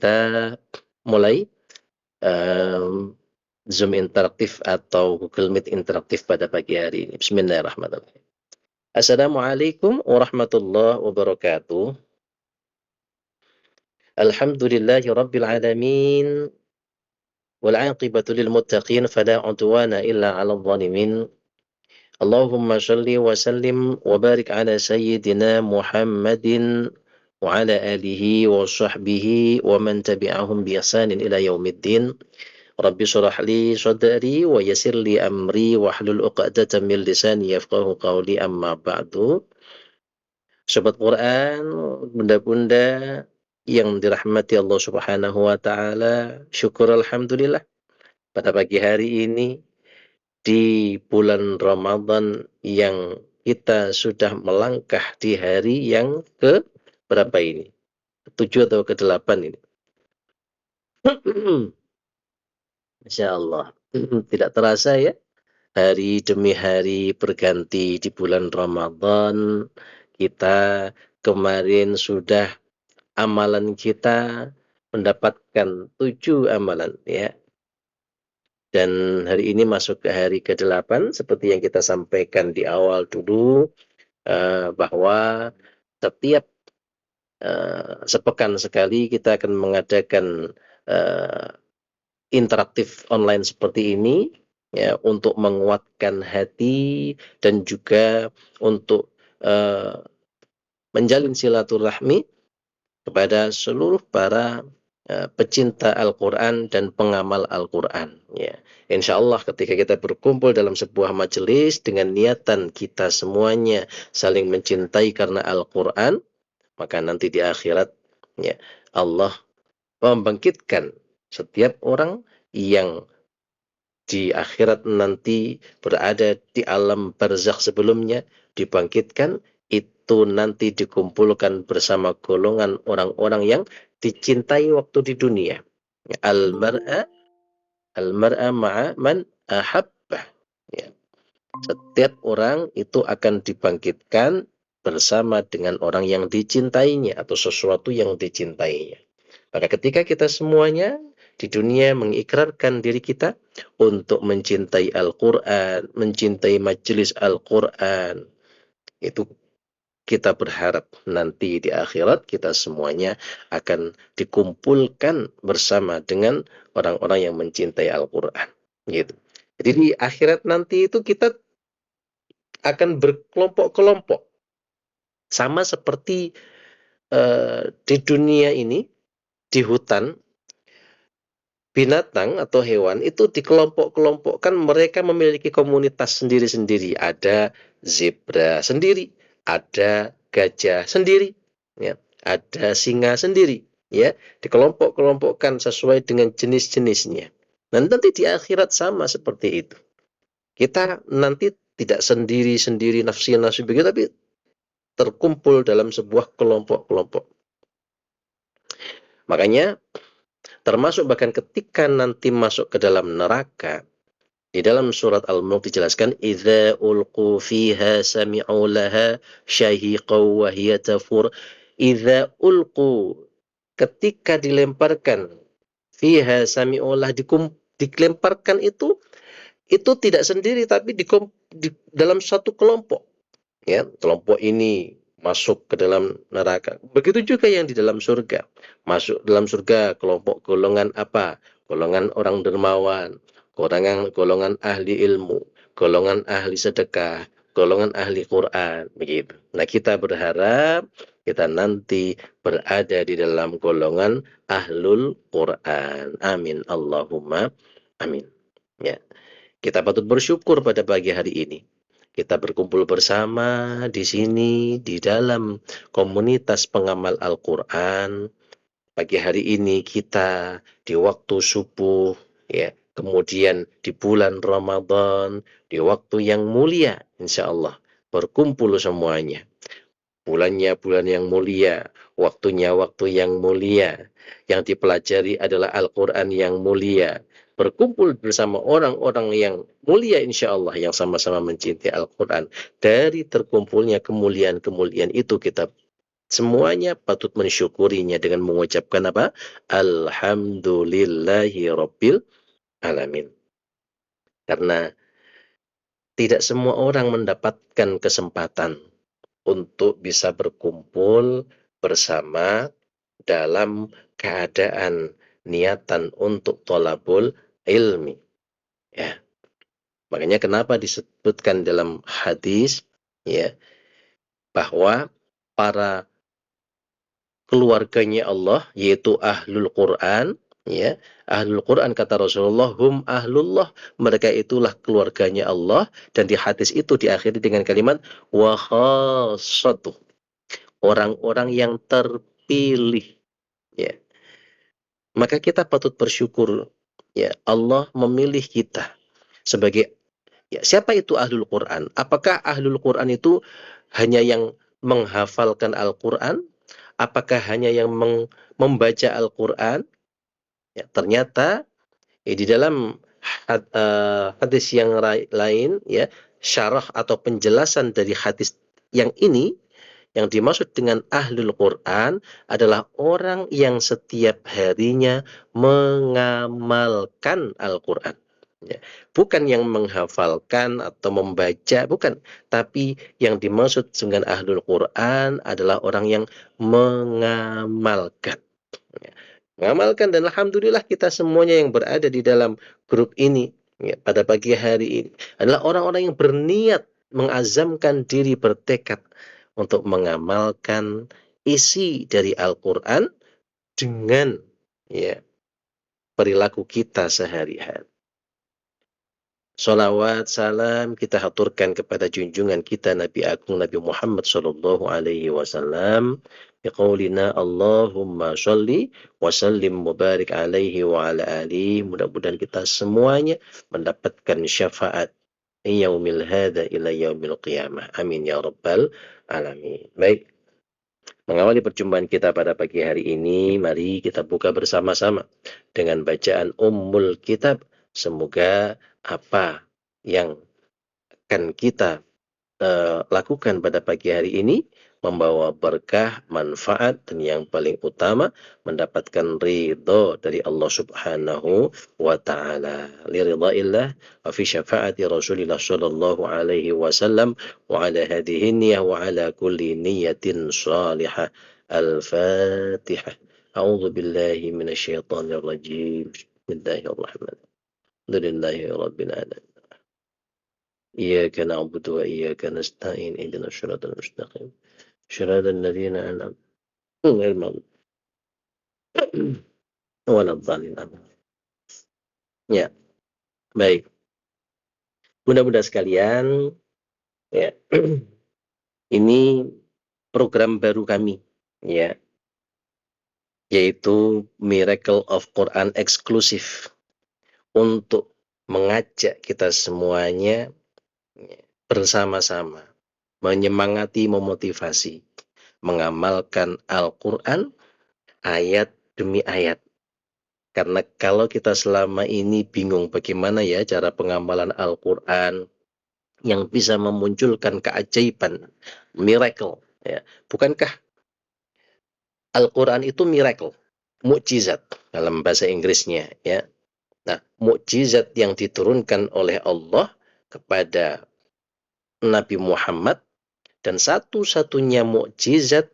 kita mulai Zoom interaktif atau Google Meet interaktif pada pagi hari ini. Bismillahirrahmanirrahim. Assalamualaikum warahmatullahi wabarakatuh. Alhamdulillahi rabbil alamin. Wal 'aqibatu lil muttaqin fala 'udwana illa 'alal zalimin. Allahumma shalli wa sallim wa barik ala sayyidina Muhammadin wa ala alihi wa sahbihi wa man tabi'ahum bi ihsanin ila yaumiddin. Rabbi shrah li sadri wa yassir li amri wahlul 'uqdatam min lisani yafqahu qawli, amma ba'du. Sobat Quran, bunda-bunda yang dirahmati Allah Subhanahu wa taala, syukur alhamdulillah pada pagi hari ini di bulan Ramadan yang kita sudah melangkah di hari yang ke berapa ini? Ke-7 atau ke-8 ini? Masya Allah. Tidak terasa ya, hari demi hari berganti di bulan Ramadan. Kita kemarin sudah amalan kita mendapatkan 7 amalan ya. Dan hari ini masuk ke hari ke-8 seperti yang kita sampaikan di awal dulu, bahwa setiap sepekan sekali kita akan mengadakan interaktif online seperti ini ya, untuk menguatkan hati dan juga untuk menjalin silaturahmi kepada seluruh para pecinta Al-Quran dan pengamal Al-Quran ya. Insya Allah ketika kita berkumpul dalam sebuah majelis dengan niatan kita semuanya saling mencintai karena Al-Quran, maka nanti di akhirat ya, Allah membangkitkan setiap orang yang di akhirat nanti berada di alam barzakh sebelumnya, dibangkitkan, itu nanti dikumpulkan bersama golongan orang-orang yang dicintai waktu di dunia. Al-mar'a ma'a man ahabbah. Ya. Setiap orang itu akan dibangkitkan bersama dengan orang yang dicintainya atau sesuatu yang dicintainya. Maka ketika kita semuanya di dunia mengikrarkan diri kita untuk mencintai Al-Quran, mencintai majelis Al-Quran, itu kita berharap nanti di akhirat kita semuanya akan dikumpulkan bersama dengan orang-orang yang mencintai Al-Quran. Gitu. Jadi di akhirat nanti itu kita akan berkelompok-kelompok. Sama seperti di dunia ini, di hutan, binatang atau hewan itu dikelompok-kelompokkan, mereka memiliki komunitas sendiri-sendiri. Ada zebra sendiri, ada gajah sendiri, ya, ada singa sendiri, ya, dikelompok-kelompokkan sesuai dengan jenis-jenisnya. Dan nanti di akhirat sama seperti itu. Kita nanti tidak sendiri-sendiri nafsi-nafsi begitu, tapi terkumpul dalam sebuah kelompok-kelompok. Makanya termasuk bahkan ketika nanti masuk ke dalam neraka, di dalam surat Al-Mulk dijelaskan, idza ulqu fiha sami'u laha syahiqaw wa hiya tafur. Idza ulqu, ketika dilemparkan, fiha sami'u lah, dilemparkan itu tidak sendiri tapi di dalam satu kelompok. Ya, kelompok ini masuk ke dalam neraka. Begitu juga yang di dalam surga. Masuk dalam surga kelompok golongan apa? Golongan orang dermawan, golongan ahli ilmu, golongan ahli sedekah, golongan ahli Quran, begitu. Nah, kita berharap kita nanti berada di dalam golongan ahlul Quran. Amin. Allahumma amin. Ya. Kita patut bersyukur pada pagi hari ini. Kita berkumpul bersama di sini di dalam komunitas pengamal Al-Quran. Pagi hari ini kita di waktu subuh, ya, kemudian di bulan Ramadan, di waktu yang mulia, insya Allah berkumpul semuanya. Bulannya bulan yang mulia, waktunya waktu yang mulia, yang dipelajari adalah Al-Quran yang mulia. Berkumpul bersama orang-orang yang mulia insya Allah, yang sama-sama mencintai Al-Quran. Dari terkumpulnya kemuliaan-kemuliaan itu kita Semuanya patut mensyukurinya dengan mengucapkan apa? Alhamdulillahi Rabbil Alamin. Karena tidak semua orang mendapatkan kesempatan untuk bisa berkumpul bersama dalam keadaan niatan untuk thalabul ilmi. Ya, makanya kenapa disebutkan dalam hadis ya bahwa para keluarganya Allah yaitu ahlul Quran ya, ahlul Quran kata Rasulullah hum ahlullah, mereka itulah keluarganya Allah, dan di hadis itu diakhiri dengan kalimat wa khassatuh, orang-orang yang terpilih ya. Maka kita patut bersyukur ya, Allah memilih kita sebagai ya, siapa itu ahlul Quran? Apakah ahlul Quran itu hanya yang menghafalkan Al-Quran? Apakah hanya yang membaca Al-Quran? Ya, ternyata di dalam hadis yang lain ya, syarah atau penjelasan dari hadis yang ini, yang dimaksud dengan ahlul Quran adalah orang yang setiap harinya mengamalkan Al-Quran. Ya. Bukan yang menghafalkan atau membaca, bukan. Tapi yang dimaksud dengan ahlul Quran adalah orang yang mengamalkan. Ya. Mengamalkan, dan alhamdulillah kita semuanya yang berada di dalam grup ini ya, pada pagi hari ini adalah orang-orang yang berniat mengazamkan diri, bertekad untuk mengamalkan isi dari Al-Quran dengan ya, perilaku kita sehari-hari. Salawat salam kita haturkan kepada junjungan kita Nabi Agung Nabi Muhammad sallallahu alaihi wasallam biqaulina Allahumma shalli wa sallim mubarik alaihi wa ala alihi. Mudah-mudahan kita semuanya mendapatkan syafaat yaumil hadza ila yaumil qiyamah. Amin ya rabbal alamin. Baik, mengawali perjumpaan kita pada pagi hari ini, mari kita buka bersama-sama dengan bacaan Ummul Kitab. Semoga apa yang akan kita lakukan pada pagi hari ini membawa berkah, manfaat, dan yang paling utama mendapatkan ridho dari Allah Subhanahu wa taala. Li ridhaillah wa fi syafaati Rasulillah sallallahu alaihi wasallam wa ala hadhihi niyyah wa ala kulli niyyatin salihah. Al-Fatihah. A'udzu billahi minasyaitonir rajim. Bismillahirrahmanirrahim. Alhamdulillahi rabbil alamin. إياك نعبد وإياك نستعين اهدنا الصراط المستقيم صراط الذين أنعمت غير المغضوب ولا الضالين. Ya, baik. Bunda-bunda sekalian, ya. Ini program baru kami, ya, yaitu Miracle of Quran eksklusif untuk mengajak kita semuanya ya, bersama-sama menyemangati, memotivasi, mengamalkan Al-Quran ayat demi ayat. Karena kalau kita selama ini bingung bagaimana ya cara pengamalan Al-Quran yang bisa memunculkan keajaiban, miracle. Ya. Bukankah Al-Quran itu miracle, mukjizat dalam bahasa Inggrisnya. Ya. Nah, mukjizat yang diturunkan oleh Allah kepada Nabi Muhammad, dan satu-satunya mukjizat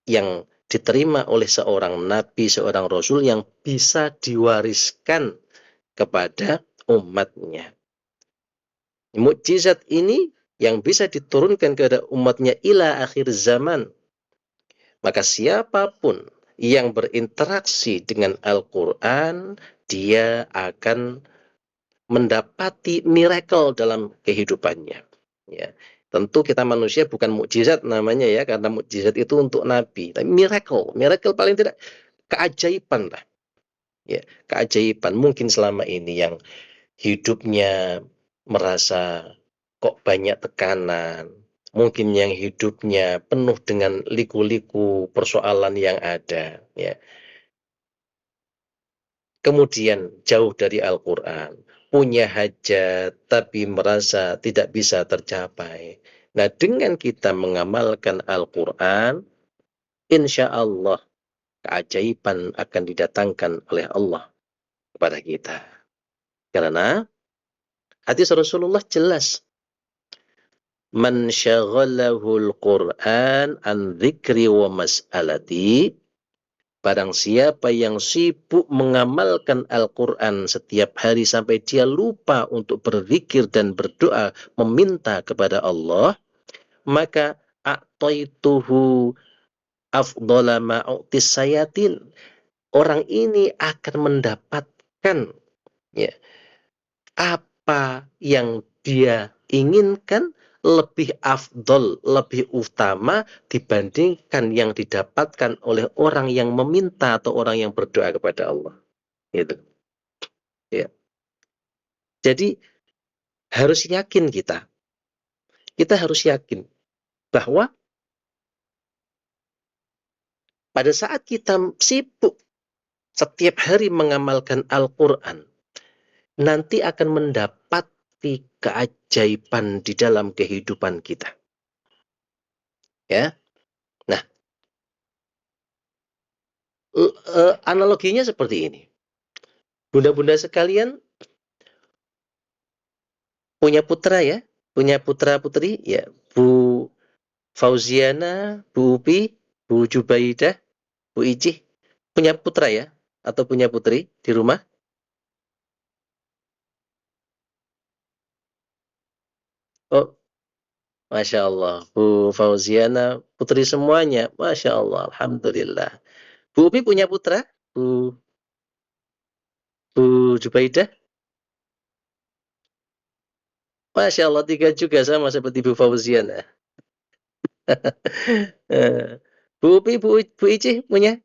yang diterima oleh seorang nabi, seorang rasul yang bisa diwariskan kepada umatnya. Mukjizat ini yang bisa diturunkan kepada umatnya ila akhir zaman. Maka siapapun yang berinteraksi dengan Al-Quran, dia akan mendapati miracle dalam kehidupannya. Ya. Tentu kita manusia bukan mukjizat namanya ya, karena mukjizat itu untuk nabi. Tapi miracle, miracle paling tidak keajaiban lah. Ya, keajaiban mungkin selama ini yang hidupnya merasa kok banyak tekanan, mungkin yang hidupnya penuh dengan liku-liku persoalan yang ada, ya. Kemudian jauh dari Al-Quran, punya hajat tapi merasa tidak bisa tercapai. Nah, dengan kita mengamalkan Al-Quran, insya Allah keajaiban akan didatangkan oleh Allah kepada kita. Karena hadis Rasulullah jelas, man syaghalahul Qur'an an dzikri wa mas'alati, barang siapa yang sibuk mengamalkan Al-Quran setiap hari sampai dia lupa untuk berzikir dan berdoa meminta kepada Allah, maka a'taituhu afdhala ma'u'tis sayatin. Orang ini akan mendapatkan, ya, apa yang dia inginkan lebih afdol, lebih utama dibandingkan yang didapatkan oleh orang yang meminta atau orang yang berdoa kepada Allah. Gitu. Ya. Jadi harus yakin kita. Kita harus yakin bahwa pada saat kita sibuk setiap hari mengamalkan Al-Quran, nanti akan mendapati keajaiban di dalam kehidupan kita. Ya. Nah, analoginya seperti ini. Bunda-bunda sekalian punya putra ya, punya putra-putri ya, Bu Fauziana, Bu Upi, Bu Jubaidah, Bu Icih, punya putra ya atau punya putri di rumah? Oh, Masya Allah. Bu Fauziana, putri semuanya. Masya Allah, Alhamdulillah. Bu Upi punya putra? Bu Jubaidah? Masya Allah, tiga juga sama seperti Bu Fauziana. Bu Upi, Bu Icih punya?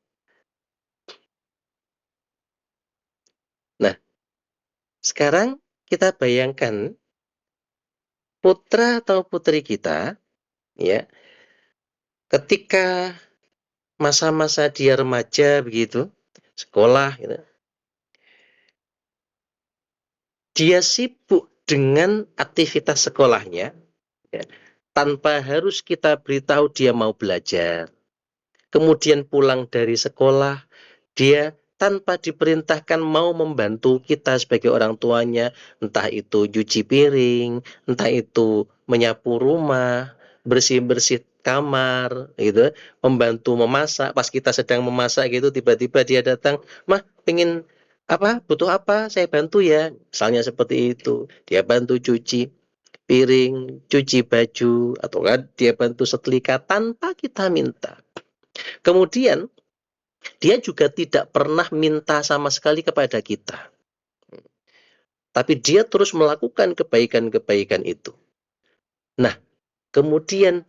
Nah, sekarang kita bayangkan putra atau putri kita, ya, ketika masa-masa dia remaja begitu, sekolah, gitu, dia sibuk dengan aktivitas sekolahnya, ya, tanpa harus kita beritahu dia mau belajar. Kemudian pulang dari sekolah, dia tanpa diperintahkan mau membantu kita sebagai orang tuanya, entah itu cuci piring, entah itu menyapu rumah, bersih-bersih kamar, gitu, membantu memasak. Pas kita sedang memasak gitu, tiba-tiba dia datang, "Mah, pengen apa? Butuh apa? Saya bantu ya." Misalnya seperti itu. Dia bantu cuci piring, cuci baju, atau kan dia bantu setrika tanpa kita minta. Kemudian dia juga tidak pernah minta sama sekali kepada kita. Tapi dia terus melakukan kebaikan-kebaikan itu. Nah, kemudian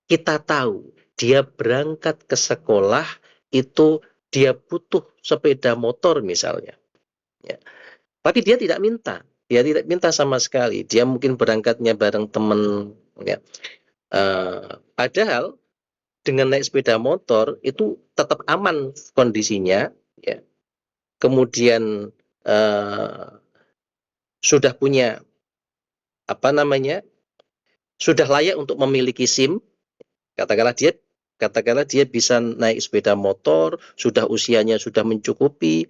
kita tahu dia berangkat ke sekolah itu dia butuh sepeda motor misalnya. Ya. Tapi dia tidak minta. Dia tidak minta sama sekali. Dia mungkin berangkatnya bareng teman. Ya. Padahal dengan naik sepeda motor itu tetap aman kondisinya. Ya. Kemudian sudah punya apa namanya, sudah layak untuk memiliki SIM, katakanlah dia bisa naik sepeda motor, sudah usianya sudah mencukupi.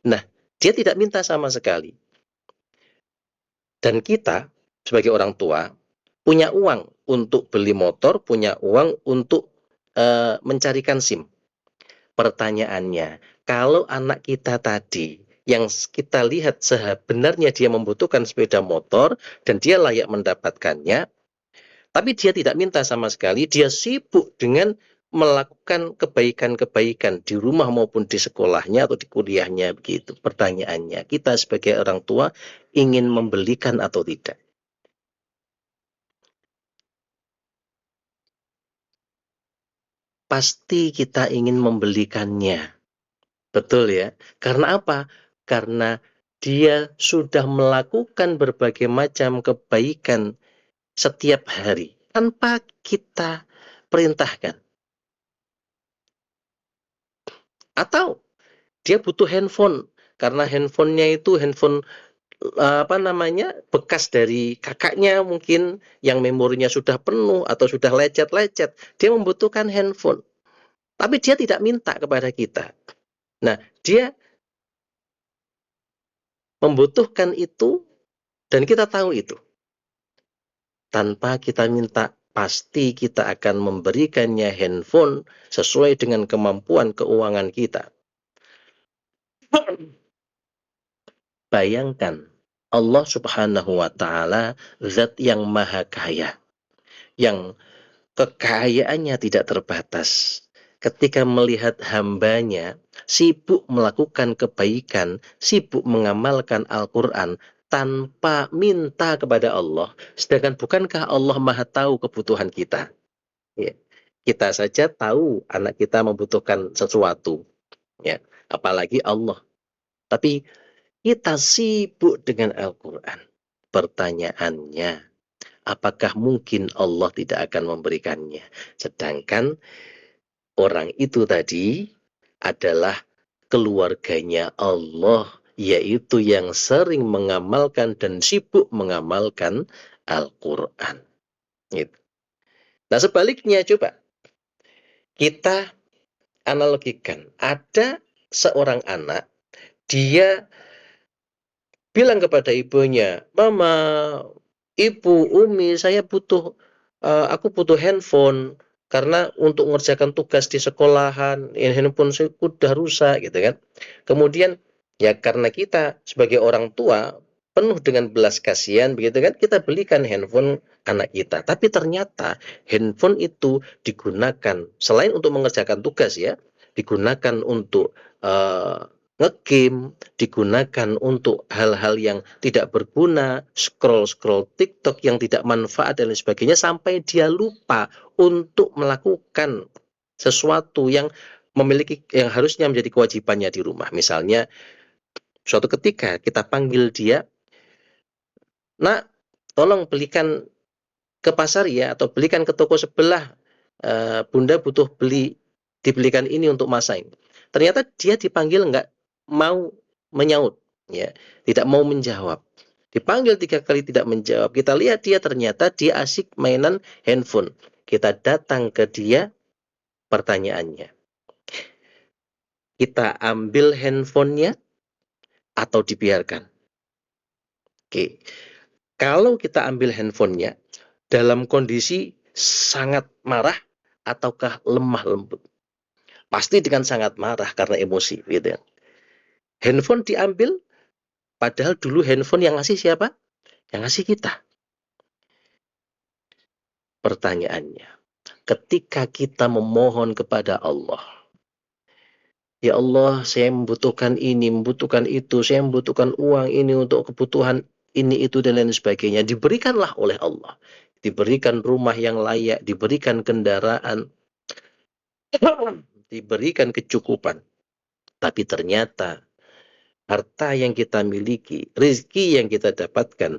Nah, dia tidak minta sama sekali. Dan kita sebagai orang tua punya uang untuk beli motor, punya uang untuk mencarikan SIM. Pertanyaannya, kalau anak kita tadi yang kita lihat sebenarnya dia membutuhkan sepeda motor dan dia layak mendapatkannya, tapi dia tidak minta sama sekali, dia sibuk dengan melakukan kebaikan-kebaikan di rumah maupun di sekolahnya atau di kuliahnya begitu. Pertanyaannya, kita sebagai orang tua ingin membelikan atau tidak? Pasti kita ingin membelikannya. Betul ya. Karena apa? Karena dia sudah melakukan berbagai macam kebaikan setiap hari tanpa kita perintahkan. Atau dia butuh handphone karena handphonenya itu handphone bekas dari kakaknya mungkin yang memorinya sudah penuh atau sudah lecet-lecet, dia membutuhkan handphone, tapi dia tidak minta kepada kita. Nah, dia membutuhkan itu dan kita tahu itu. Tanpa kita minta, pasti kita akan memberikannya handphone sesuai dengan kemampuan keuangan kita. Bayangkan, Allah Subhanahu wa Ta'ala zat yang maha kaya, yang kekayaannya tidak terbatas. Ketika melihat hambanya sibuk melakukan kebaikan, sibuk mengamalkan Al-Quran tanpa minta kepada Allah, sedangkan bukankah Allah maha tahu kebutuhan kita? Ya. Kita saja tahu anak kita membutuhkan sesuatu, ya, apalagi Allah. Tapi kita sibuk dengan Al-Quran. Pertanyaannya, apakah mungkin Allah tidak akan memberikannya? Sedangkan orang itu tadi adalah keluarganya Allah, yaitu yang sering mengamalkan dan sibuk mengamalkan Al-Quran. Gitu. Nah, sebaliknya coba kita analogikan. Ada seorang anak, dia bilang kepada ibunya, "Mama, Ibu, Umi, aku butuh handphone karena untuk mengerjakan tugas di sekolahan, handphone saya udah rusak," gitu kan. Kemudian ya karena kita sebagai orang tua penuh dengan belas kasihan begitu kan, kita belikan handphone anak kita. Tapi ternyata handphone itu digunakan selain untuk mengerjakan tugas ya, digunakan untuk ngegame, digunakan untuk hal-hal yang tidak berguna, scroll-scroll TikTok yang tidak manfaat dan lain sebagainya, sampai dia lupa untuk melakukan sesuatu yang harusnya menjadi kewajibannya di rumah. Misalnya, suatu ketika kita panggil dia, "Nak, tolong belikan ke pasar ya, atau belikan ke toko sebelah, Bunda butuh dibelikan ini untuk masa ini." Ternyata dia dipanggil nggak mau menyaut, ya, tidak mau menjawab. Dipanggil 3 kali tidak menjawab. Kita lihat ternyata dia asik mainan handphone. Kita datang ke dia, pertanyaannya, kita ambil handphonenya atau dibiarkan? Oke, kalau kita ambil handphonenya dalam kondisi sangat marah ataukah lemah lembut? Pasti dengan sangat marah karena emosi, gitu ya. Handphone diambil, padahal dulu handphone yang ngasih siapa? Yang ngasih kita. Pertanyaannya, ketika kita memohon kepada Allah, "Ya Allah, saya membutuhkan ini, membutuhkan itu, saya membutuhkan uang ini untuk kebutuhan ini, itu, dan lain sebagainya." Diberikanlah oleh Allah. Diberikan rumah yang layak, diberikan kendaraan, diberikan kecukupan. Tapi ternyata harta yang kita miliki, rezeki yang kita dapatkan,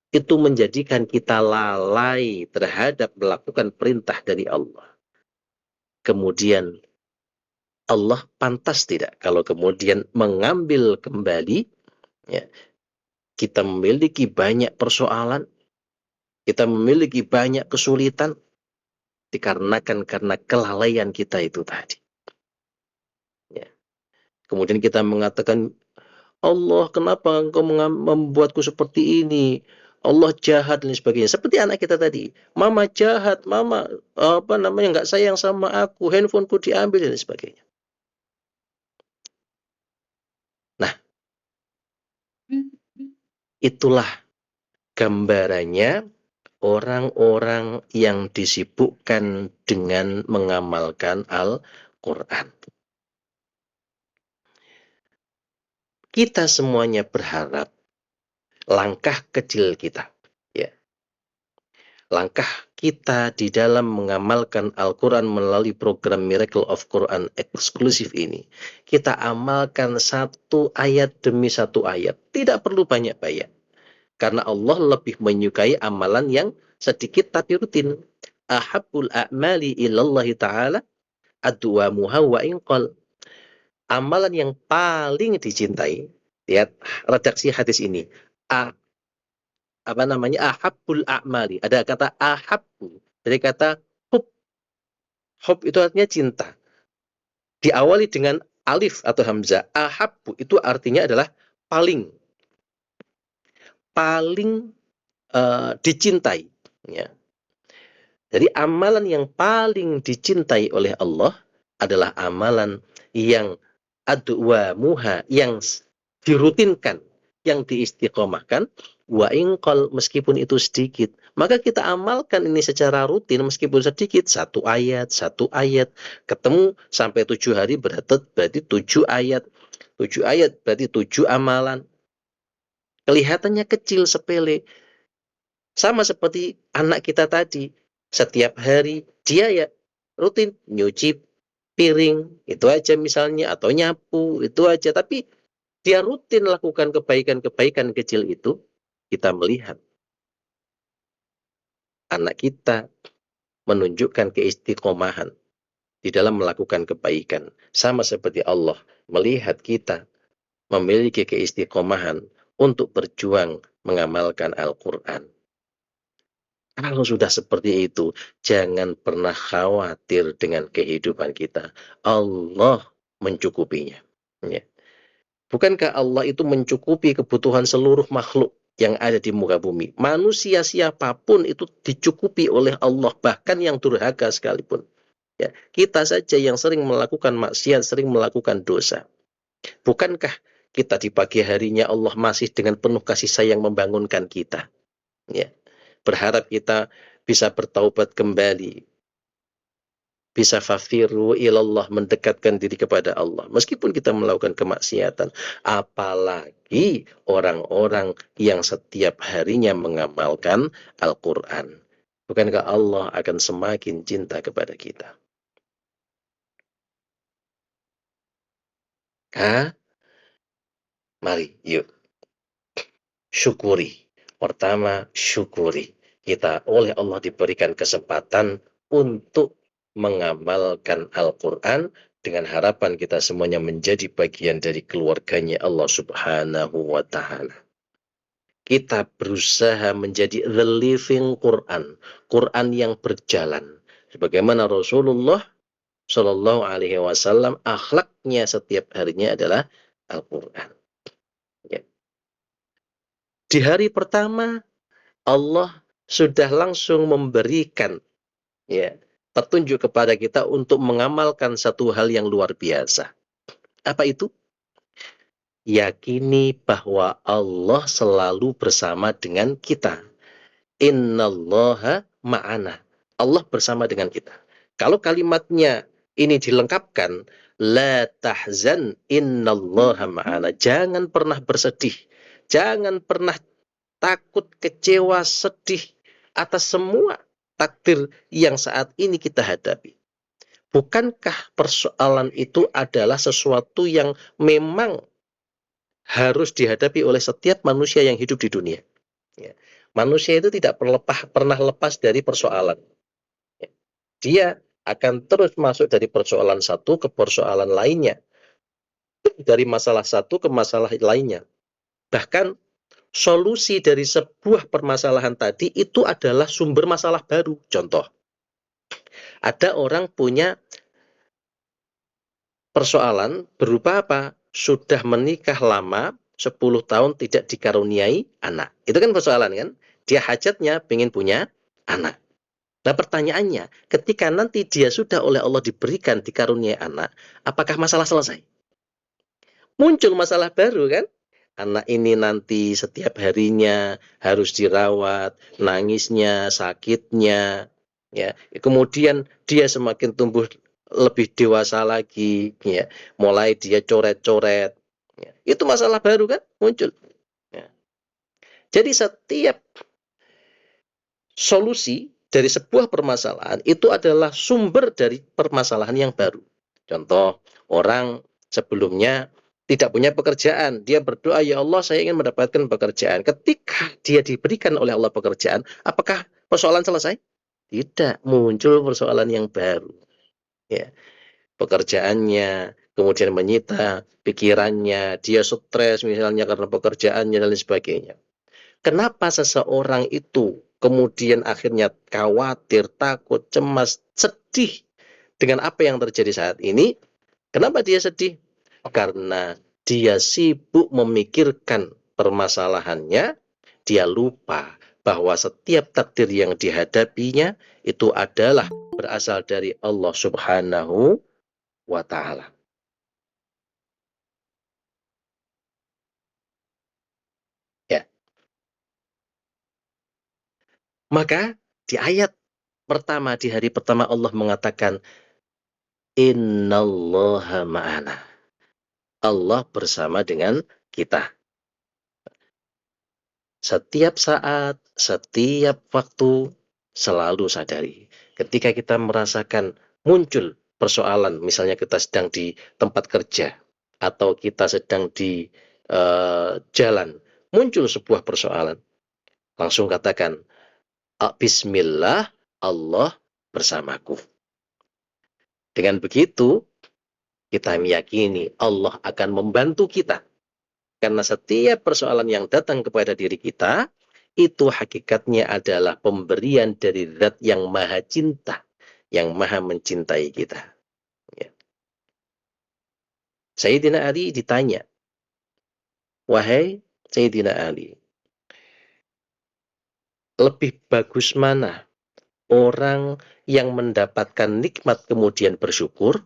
itu menjadikan kita lalai terhadap melakukan perintah dari Allah. Kemudian Allah pantas tidak kalau kemudian mengambil kembali, ya, kita memiliki banyak persoalan, kita memiliki banyak kesulitan dikarenakan karena kelalaian kita itu tadi. Ya. Kemudian kita mengatakan, "Allah, kenapa engkau membuatku seperti ini? Allah jahat," dan sebagainya. Seperti anak kita tadi, "Mama jahat, mama nggak sayang sama aku, handphoneku diambil," dan sebagainya. Nah, itulah gambarannya orang-orang yang disibukkan dengan mengamalkan Al-Quran. Kita semuanya berharap langkah kecil kita, ya, langkah kita di dalam mengamalkan Al-Quran melalui program Miracle of Quran eksklusif ini, kita amalkan satu ayat demi satu ayat, tidak perlu banyak-banyak. Karena Allah lebih menyukai amalan yang sedikit tapi rutin. Ahabbul a'mali ilallahi ta'ala adwamuha wa inqal. Amalan yang paling dicintai, lihat redaksi hadis ini. A apa namanya, ahabbul a'mali, ada kata ahabbu, dari kata hub. Hub itu artinya cinta. Diawali dengan alif atau hamzah. Ahabbu itu artinya adalah paling, paling, dicintai, ya. Jadi amalan yang paling dicintai oleh Allah adalah amalan yang adwamuha, yang dirutinkan, yang diistiqomahkan, wa inqal, meskipun itu sedikit. Maka kita amalkan ini secara rutin meskipun sedikit, satu ayat, ketemu sampai 7 hari berarti 7 ayat. 7 ayat berarti 7 amalan. Kelihatannya kecil, sepele. Sama seperti anak kita tadi, setiap hari dia ya rutin nyuci piring, itu aja misalnya, atau nyapu, itu aja. Tapi dia rutin lakukan kebaikan-kebaikan kecil itu, kita melihat anak kita menunjukkan keistiqomahan di dalam melakukan kebaikan. Sama seperti Allah melihat kita memiliki keistiqomahan untuk berjuang mengamalkan Al-Quran. Kalau sudah seperti itu, jangan pernah khawatir dengan kehidupan kita. Allah mencukupinya. Ya. Bukankah Allah itu mencukupi kebutuhan seluruh makhluk yang ada di muka bumi? Manusia siapapun itu dicukupi oleh Allah, bahkan yang durhaka sekalipun. Ya. Kita saja yang sering melakukan maksiat, sering melakukan dosa. Bukankah kita di pagi harinya Allah masih dengan penuh kasih sayang membangunkan kita? Ya. Berharap kita bisa bertaubat kembali, bisa fafiru ilallah, mendekatkan diri kepada Allah meskipun kita melakukan kemaksiatan. Apalagi orang-orang yang setiap harinya mengamalkan Al-Quran. Bukankah Allah akan semakin cinta kepada kita? Ah, mari yuk syukuri. Pertama, syukuri. Kita oleh Allah diberikan kesempatan untuk mengamalkan Al-Quran, dengan harapan kita semuanya menjadi bagian dari keluarganya Allah Subhanahu wa Ta'ala. Kita berusaha menjadi the living Quran, Quran yang berjalan. Sebagaimana Rasulullah Shallallahu Alaihi Wasallam, akhlaknya setiap harinya adalah Al-Quran. Ya. Di hari pertama Allah sudah langsung memberikan, ya, petunjuk kepada kita untuk mengamalkan satu hal yang luar biasa. Apa itu? Yakini bahwa Allah selalu bersama dengan kita. Innallaha ma'ana. Allah bersama dengan kita. Kalau kalimatnya ini dilengkapkan, la tahzan innallaha ma'ana. Jangan pernah bersedih. Jangan pernah takut, kecewa, sedih atas semua takdir yang saat ini kita hadapi. Bukankah persoalan itu adalah sesuatu yang memang harus dihadapi oleh setiap manusia yang hidup di dunia? Ya. Manusia itu tidak pernah lepas dari persoalan. Ya. Dia akan terus masuk dari persoalan satu ke persoalan lainnya. Dari masalah satu ke masalah lainnya. Bahkan solusi dari sebuah permasalahan tadi itu adalah sumber masalah baru. Contoh, ada orang punya persoalan berupa apa? Sudah menikah lama, 10 tahun tidak dikaruniai anak. Itu kan persoalan kan? Dia hajatnya pengen punya anak. Nah pertanyaannya, ketika nanti dia sudah oleh Allah diberikan dikaruniai anak, apakah masalah selesai? Muncul masalah baru kan? Anak ini nanti setiap harinya harus dirawat, nangisnya, sakitnya, ya. Kemudian dia semakin tumbuh lebih dewasa lagi, ya. Mulai dia coret-coret, ya. Itu masalah baru kan muncul. Ya. Jadi setiap solusi dari sebuah permasalahan itu adalah sumber dari permasalahan yang baru. Contoh, orang sebelumnya tidak punya pekerjaan, dia berdoa, ya Allah saya ingin mendapatkan pekerjaan. Ketika dia diberikan oleh Allah pekerjaan, apakah persoalan selesai? Tidak, muncul persoalan yang baru. Ya, pekerjaannya kemudian menyita pikirannya, dia stres misalnya karena pekerjaannya dan lain sebagainya. Kenapa seseorang itu kemudian akhirnya khawatir, takut, cemas, sedih dengan apa yang terjadi saat ini? Kenapa dia sedih? Karena dia sibuk memikirkan permasalahannya, dia lupa bahwa setiap takdir yang dihadapinya itu adalah berasal dari Allah Subhanahu wa Ta'ala. Ya, maka di ayat pertama, di hari pertama Allah mengatakan, Innallaha ma'ana. Allah bersama dengan kita. Setiap saat, setiap waktu, selalu sadari. Ketika kita merasakan muncul persoalan, misalnya kita sedang di tempat kerja, atau kita sedang di jalan, muncul sebuah persoalan, langsung katakan, Bismillah, Allah bersamaku. Dengan begitu, kita meyakini Allah akan membantu kita. Karena setiap persoalan yang datang kepada diri kita, itu hakikatnya adalah pemberian dari zat yang maha cinta, yang maha mencintai kita. Ya. Sayyidina Ali ditanya, wahai Sayyidina Ali, lebih bagus mana orang yang mendapatkan nikmat kemudian bersyukur,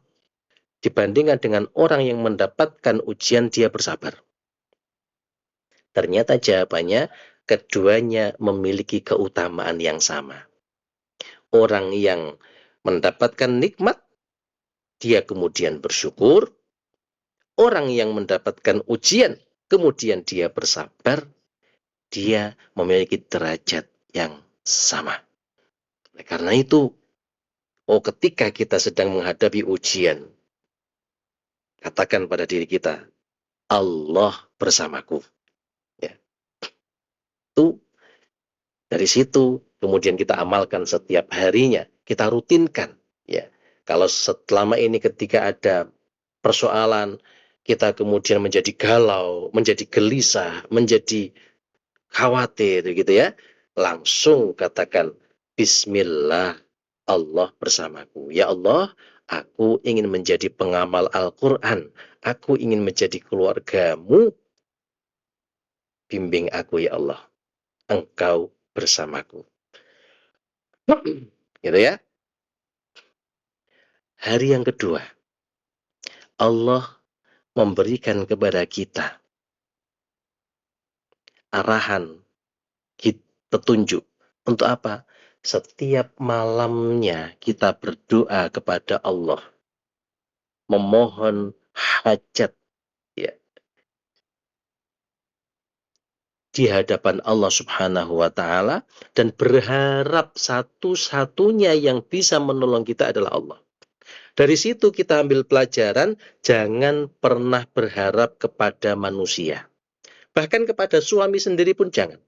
dibandingkan dengan orang yang mendapatkan ujian dia bersabar? Ternyata jawabannya, keduanya memiliki keutamaan yang sama. Orang yang mendapatkan nikmat, dia kemudian bersyukur. Orang yang mendapatkan ujian, kemudian dia bersabar, dia memiliki derajat yang sama. Karena itu, ketika kita sedang menghadapi ujian, katakan pada diri kita, Allah bersamaku. Ya. Itu dari situ kemudian kita amalkan setiap harinya, kita rutinkan. Ya, kalau selama ini ketika ada persoalan, kita kemudian menjadi galau, menjadi gelisah, menjadi khawatir gitu ya, langsung katakan Bismillah, Allah bersamaku. Ya Allah, aku ingin menjadi pengamal Al-Quran. Aku ingin menjadi keluargamu. Bimbing aku ya Allah. Engkau bersamaku. Gitu ya. Hari yang kedua, Allah memberikan kepada kita arahan, petunjuk. Untuk apa? Setiap malamnya kita berdoa kepada Allah, memohon hajat, ya, di hadapan Allah Subhanahu wa Ta'ala, dan berharap satu-satunya yang bisa menolong kita adalah Allah. Dari situ kita ambil pelajaran, jangan pernah berharap kepada manusia. Bahkan kepada suami sendiri pun jangan.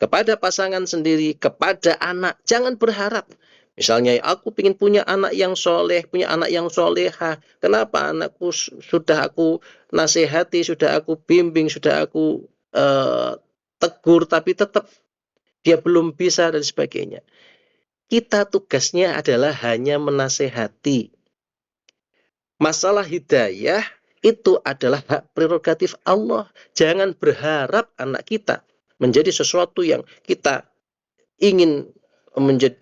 Kepada pasangan sendiri, kepada anak, jangan berharap. Misalnya, aku ingin punya anak yang soleh, punya anak yang soleha. Kenapa anakku sudah aku nasihati, sudah aku bimbing, sudah aku tegur, tapi tetap dia belum bisa dan sebagainya. Kita tugasnya adalah hanya menasehati. Masalah hidayah itu adalah hak prerogatif Allah. Jangan berharap anak kita menjadi sesuatu yang kita ingin menjadi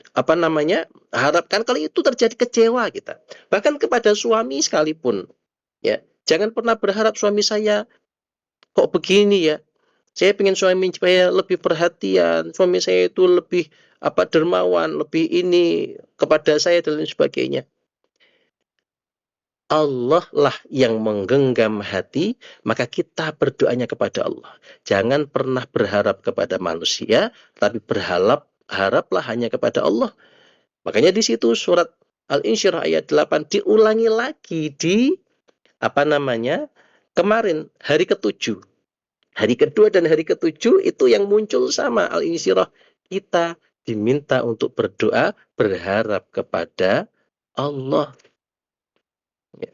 harapkan. Kalau itu terjadi, kecewa kita. Bahkan kepada suami sekalipun, ya, jangan pernah berharap suami saya kok begini ya. Saya ingin suami supaya lebih perhatian, suami saya itu lebih dermawan, lebih ini kepada saya dan lain sebagainya. Allah lah yang menggenggam hati, maka kita berdoanya kepada Allah. Jangan pernah berharap kepada manusia, tapi haraplah hanya kepada Allah. Makanya di situ surat Al-Insyirah ayat 8 diulangi lagi di kemarin hari ke-7. Hari kedua dan hari ke-7 itu yang muncul sama Al-Insyirah. Kita diminta untuk berdoa, berharap kepada Allah. Ya.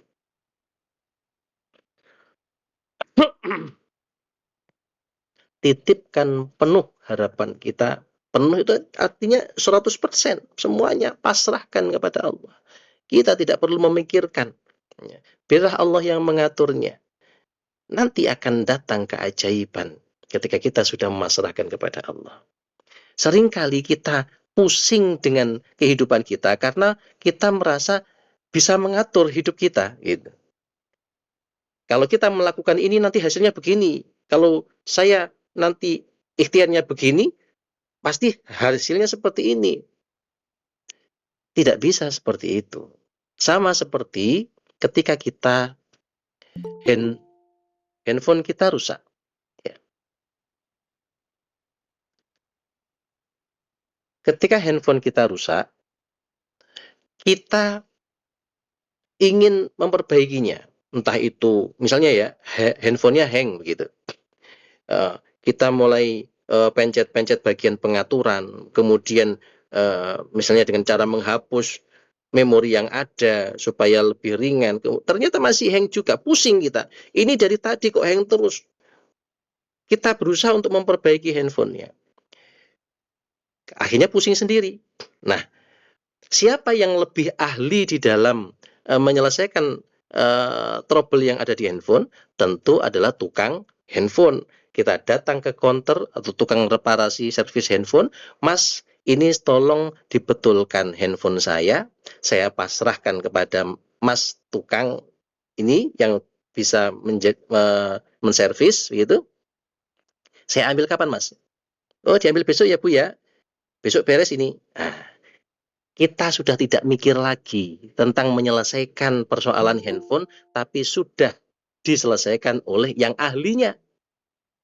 titipkan penuh harapan kita. Penuh itu artinya 100%, semuanya pasrahkan kepada Allah. Kita tidak perlu memikirkan, ya, biarlah Allah yang mengaturnya. Nanti akan datang keajaiban ketika kita sudah memasrahkan kepada Allah. Seringkali kita pusing dengan kehidupan kita karena kita merasa bisa mengatur hidup kita, gitu. Kalau kita melakukan ini nanti hasilnya begini. Kalau saya nanti ikhtiarnya begini, pasti hasilnya seperti ini. Tidak bisa seperti itu. Sama seperti ketika kita handphone kita rusak, ya. Ketika handphone kita rusak, kita ingin memperbaikinya. Entah itu misalnya ya, handphonenya hang begitu. Kita mulai pencet-pencet bagian pengaturan, kemudian misalnya dengan cara menghapus memori yang ada supaya lebih ringan. Ternyata masih hang juga, pusing kita. Ini dari tadi kok hang terus. Kita berusaha untuk memperbaiki handphonenya. Akhirnya pusing sendiri. Nah, siapa yang lebih ahli di dalam menyelesaikan trouble yang ada di handphone? Tentu adalah tukang handphone. Kita datang ke counter atau tukang reparasi servis handphone, Mas, ini tolong dibetulkan handphone saya pasrahkan kepada Mas tukang ini yang bisa menservis, gitu. Saya ambil kapan, Mas? Oh, diambil besok ya, Bu ya. Besok beres ini. Nah, kita sudah tidak mikir lagi tentang menyelesaikan persoalan handphone, tapi sudah diselesaikan oleh yang ahlinya.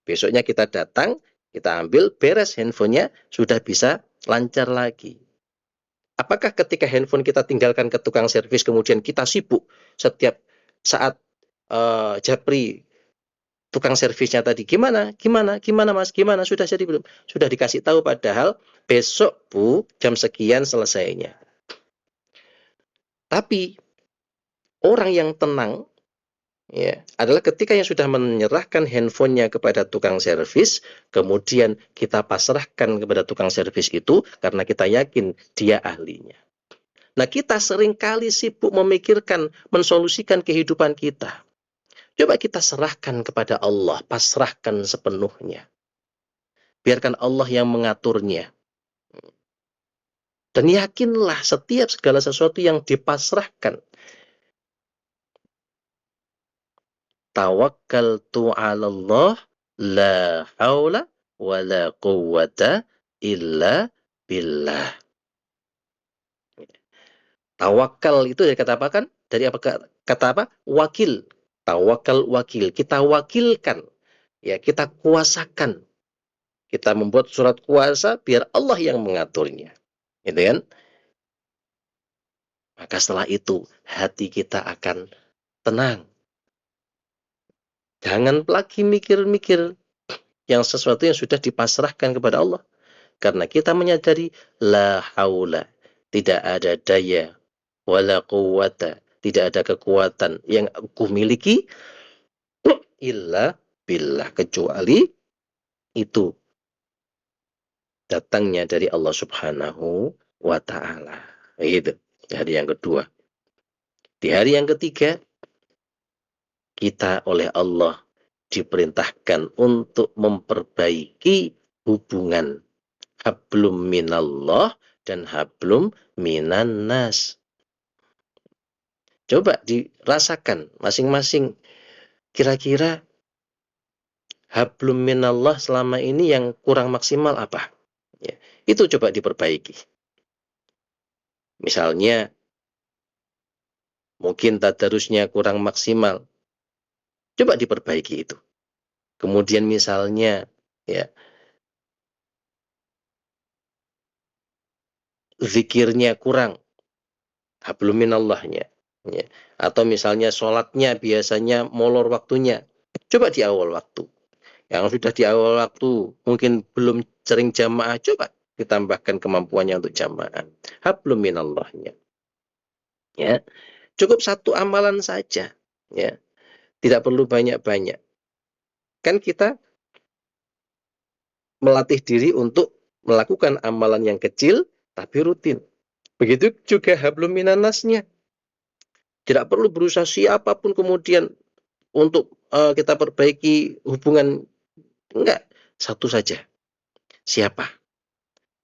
Besoknya kita datang, kita ambil, beres handphonenya, sudah bisa lancar lagi. Apakah ketika handphone kita tinggalkan ke tukang servis, kemudian kita sibuk setiap saat japri tukang servisnya tadi, gimana Mas, gimana, sudah jadi belum? Sudah dikasih tahu, padahal besok Bu, jam sekian selesainya. Tapi orang yang tenang, ya, adalah ketika yang sudah menyerahkan handphonenya kepada tukang servis, kemudian kita pasrahkan kepada tukang servis itu karena kita yakin dia ahlinya. Nah, kita seringkali sibuk memikirkan, mensolusikan kehidupan kita. Coba kita serahkan kepada Allah, pasrahkan sepenuhnya. Biarkan Allah yang mengaturnya. Dan yakinlah setiap segala sesuatu yang dipasrahkan. Tawakkaltu 'ala Allah, la haula wa la quwwata illa billah. Tawakal itu dari kata apa kan? Dari apa, kata apa? Wakil. Tawakal wakil. Kita wakilkan. Ya, kita kuasakan. Kita membuat surat kuasa biar Allah yang mengaturnya. Gitu kan? Maka setelah itu hati kita akan tenang. Jangan lagi mikir-mikir yang sesuatu yang sudah dipasrahkan kepada Allah. Karena kita menyadari la haula, tidak ada daya, wala quwwata, tidak ada kekuatan yang aku miliki illa billah, kecuali itu datangnya dari Allah Subhanahu wa taala. Gitu. Di hari yang kedua. Di hari yang ketiga, kita oleh Allah diperintahkan untuk memperbaiki hubungan hablum minallah dan hablum minan nas. Coba dirasakan masing-masing, kira-kira hablum minallah selama ini yang kurang maksimal apa? Ya, itu coba diperbaiki. Misalnya, mungkin tadarusnya kurang maksimal. Coba diperbaiki itu. Kemudian misalnya, ya, zikirnya kurang, hablum minallahnya. Ya. Atau misalnya sholatnya biasanya molor waktunya. Coba di awal waktu. Yang sudah di awal waktu mungkin belum sering jamaah, coba ditambahkan kemampuannya untuk jamaah. Hablum minallahnya. Ya. Cukup satu amalan saja. Ya. Tidak perlu banyak-banyak. Kan kita melatih diri untuk melakukan amalan yang kecil tapi rutin. Begitu juga hablum minan nasnya. Tidak perlu berusaha siapapun kemudian untuk kita perbaiki hubungan, enggak, satu saja. Siapa?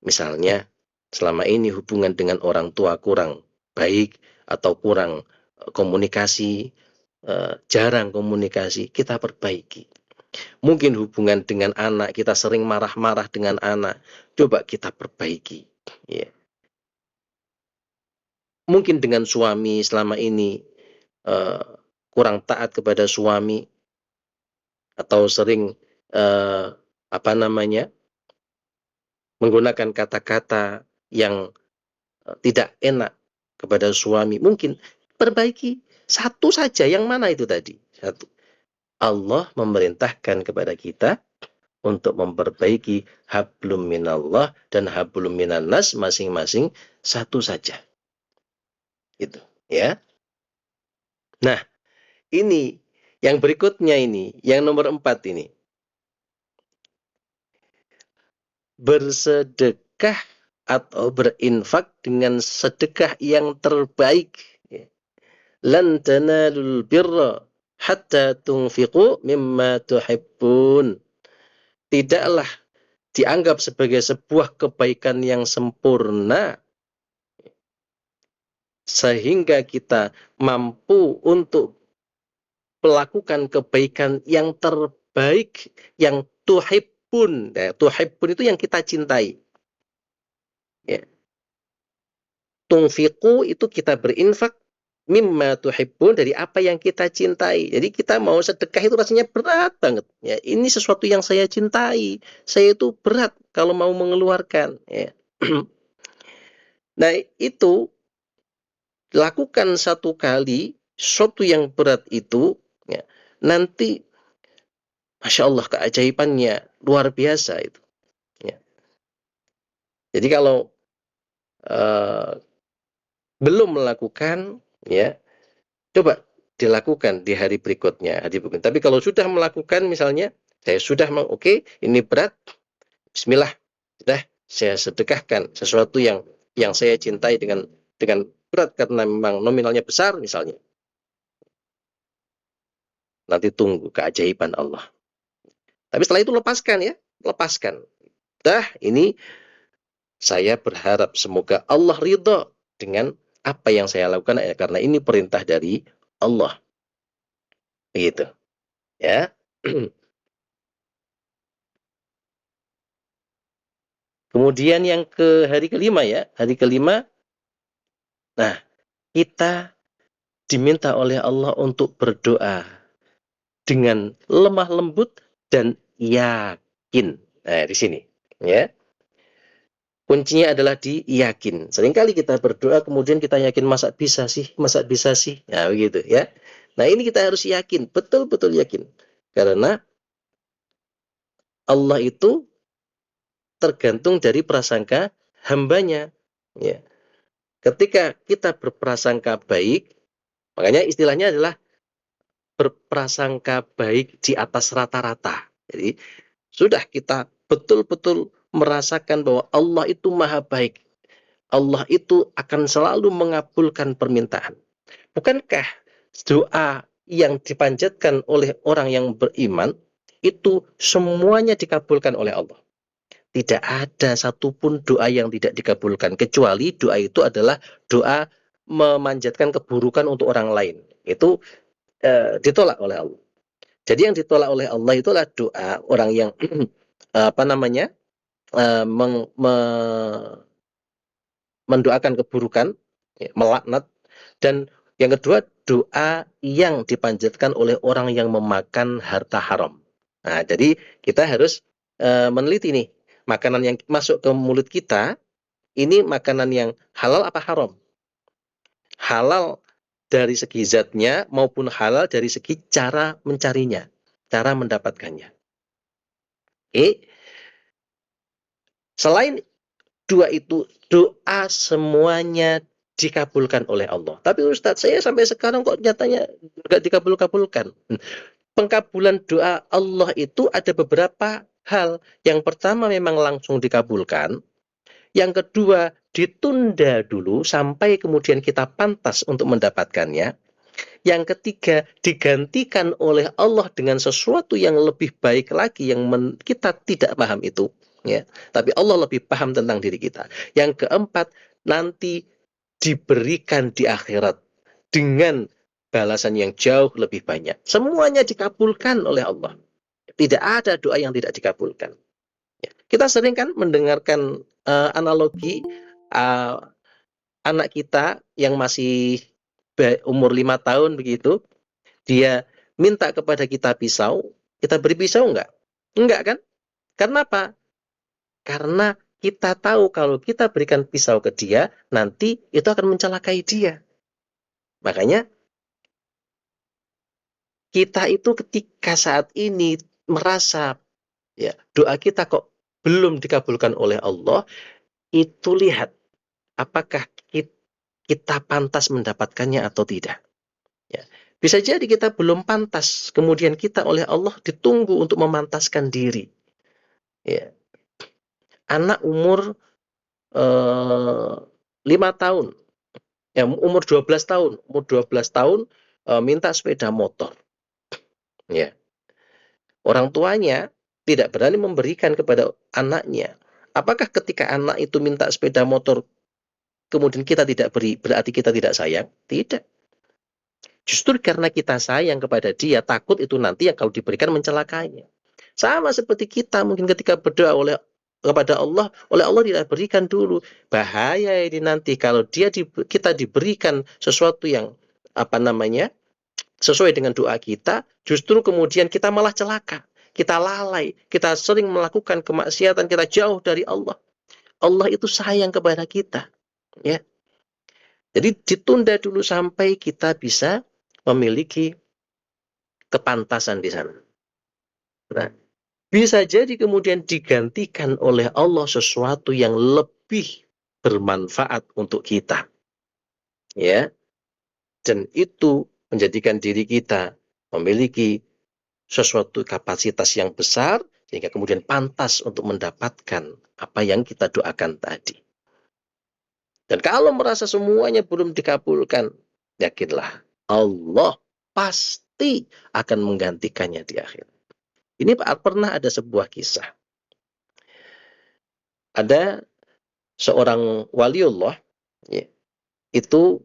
Misalnya selama ini hubungan dengan orang tua kurang baik atau kurang komunikasi, jarang komunikasi, kita perbaiki. Mungkin hubungan dengan anak, kita sering marah-marah dengan anak, coba kita perbaiki. Ya. Mungkin dengan suami selama ini uh, kurang taat kepada suami atau sering uh, apa namanya menggunakan kata-kata yang tidak enak kepada suami, mungkin perbaiki satu saja. Yang mana itu tadi? Satu. Allah memerintahkan kepada kita untuk memperbaiki hablum minallah dan hablum minannas masing-masing satu saja. Itu, ya. Nah, ini yang berikutnya ini, yang nomor 4 ini. Bersedekah atau berinfak dengan sedekah yang terbaik. Lan tanalul birra hatta tunfiqu mimma tuhibbun. Tidaklah dianggap sebagai sebuah kebaikan yang sempurna sehingga kita mampu untuk melakukan kebaikan yang terbaik yang tuhibbun. Nah, tuhibbun itu yang kita cintai. Ya. Tunfiqu itu kita berinfak mimma tuhibbun dari apa yang kita cintai. Jadi kita mau sedekah itu rasanya berat banget. Ya, ini sesuatu yang saya cintai. Saya itu berat kalau mau mengeluarkan. Ya. Nah, itu lakukan satu kali sesuatu yang berat itu, ya, nanti Masya Allah keajaibannya luar biasa itu. Ya. Jadi kalau belum melakukan, ya, coba dilakukan di hari berikutnya. Tapi kalau sudah melakukan, misalnya saya sudah oke, ini berat, Bismillah, sudah saya sedekahkan sesuatu yang saya cintai dengan berat karena memang nominalnya besar misalnya. Nanti tunggu keajaiban Allah. Tapi setelah itu lepaskan, ya, lepaskan. Dah, ini saya berharap semoga Allah ridha dengan apa yang saya lakukan, ya, karena ini perintah dari Allah. Begitu, ya. Kemudian yang hari kelima, ya. Hari kelima, nah, kita diminta oleh Allah untuk berdoa dengan lemah lembut dan yakin. Nah, di sini, ya. Kuncinya adalah di yakin. Seringkali kita berdoa kemudian kita yakin masa bisa sih, masa bisa sih. Nah, begitu, ya. Nah, ini kita harus yakin, betul-betul yakin. Karena Allah itu tergantung dari prasangka hambanya. Ya. Ketika kita berprasangka baik, makanya istilahnya adalah berprasangka baik di atas rata-rata. Jadi sudah kita betul-betul merasakan bahwa Allah itu maha baik. Allah itu akan selalu mengabulkan permintaan. Bukankah doa yang dipanjatkan oleh orang yang beriman itu semuanya dikabulkan oleh Allah? Tidak ada satupun doa yang tidak dikabulkan, kecuali doa itu adalah doa memanjatkan keburukan untuk orang lain. Itu ditolak oleh Allah. Jadi yang ditolak oleh Allah itulah doa orang yang apa namanya mendoakan keburukan, ya, melaknat, dan yang kedua doa yang dipanjatkan oleh orang yang memakan harta haram. Nah, jadi kita harus meneliti nih, makanan yang masuk ke mulut kita ini makanan yang halal apa haram? Halal dari segi zatnya maupun halal dari segi cara mencarinya, cara mendapatkannya. Selain dua itu, doa semuanya dikabulkan oleh Allah. Tapi Ustadz, saya sampai sekarang kok nyatanya nggak dikabul-kabulkan. Pengkabulan doa Allah itu ada beberapa hal. Yang pertama memang langsung dikabulkan, yang kedua ditunda dulu sampai kemudian kita pantas untuk mendapatkannya. Yang ketiga, digantikan oleh Allah dengan sesuatu yang lebih baik lagi yang kita tidak paham itu, ya. Tapi Allah lebih paham tentang diri kita. Yang keempat, nanti diberikan di akhirat dengan balasan yang jauh lebih banyak. Semuanya dikabulkan oleh Allah. Tidak ada doa yang tidak dikabulkan. Ya. Kita sering kan mendengarkan analogi uh, anak kita yang masih umur 5 tahun begitu, dia minta kepada kita pisau, kita beri pisau enggak? Enggak kan? Karena apa? Karena kita tahu kalau kita berikan pisau ke dia, nanti itu akan mencelakai dia. Makanya kita itu ketika saat ini merasa ya doa kita kok belum dikabulkan oleh Allah, itu lihat apakah kita pantas mendapatkannya atau tidak. Ya. Bisa jadi kita belum pantas, kemudian kita oleh Allah ditunggu untuk memantaskan diri. Ya. Anak umur 5 tahun, ya umur 12 tahun, minta sepeda motor. Ya. Orang tuanya tidak berani memberikan kepada anaknya. Apakah ketika anak itu minta sepeda motor, kemudian kita tidak beri, berarti kita tidak sayang? Tidak. Justru karena kita sayang kepada dia, takut itu nanti yang kalau diberikan mencelakainya. Sama seperti kita mungkin ketika berdoa kepada Allah, oleh Allah tidak berikan dulu. Bahaya ini nanti kalau kita diberikan sesuatu yang sesuai dengan doa kita, justru kemudian kita malah celaka. Kita lalai, kita sering melakukan kemaksiatan, kita jauh dari Allah. Allah itu sayang kepada kita, ya. Jadi ditunda dulu sampai kita bisa memiliki kepantasan di sana. Nah, bisa jadi kemudian digantikan oleh Allah sesuatu yang lebih bermanfaat untuk kita, ya. Dan itu menjadikan diri kita memiliki sesuatu kapasitas yang besar sehingga kemudian pantas untuk mendapatkan apa yang kita doakan tadi. Dan kalau merasa semuanya belum dikabulkan, yakinlah Allah pasti akan menggantikannya di akhir. Ini pernah ada sebuah kisah. Ada seorang waliullah, ya, itu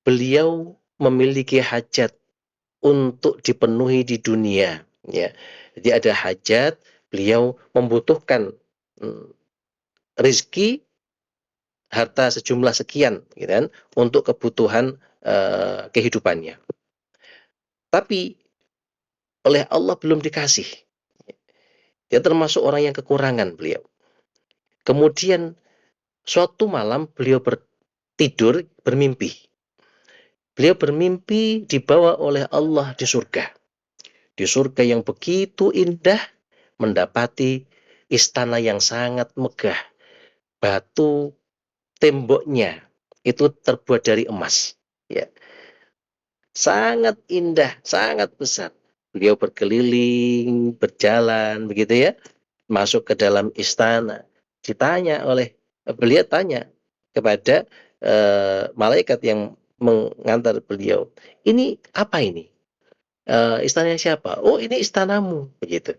beliau memiliki hajat untuk dipenuhi di dunia, ya. Jadi ada hajat, beliau membutuhkan rezeki harta sejumlah sekian, gitu kan, untuk kebutuhan kehidupannya. Tapi oleh Allah belum dikasih. Dia termasuk orang yang kekurangan beliau. Kemudian suatu malam beliau tidur bermimpi. Beliau bermimpi dibawa oleh Allah di surga. Di surga yang begitu indah, mendapati istana yang sangat megah. Batu temboknya itu terbuat dari emas. Ya. Sangat indah, sangat besar. Beliau berkeliling, berjalan, begitu ya, masuk ke dalam istana. Beliau tanya kepada malaikat yang mengantar beliau, ini apa ini? Istananya siapa? Oh, ini istanamu, begitu.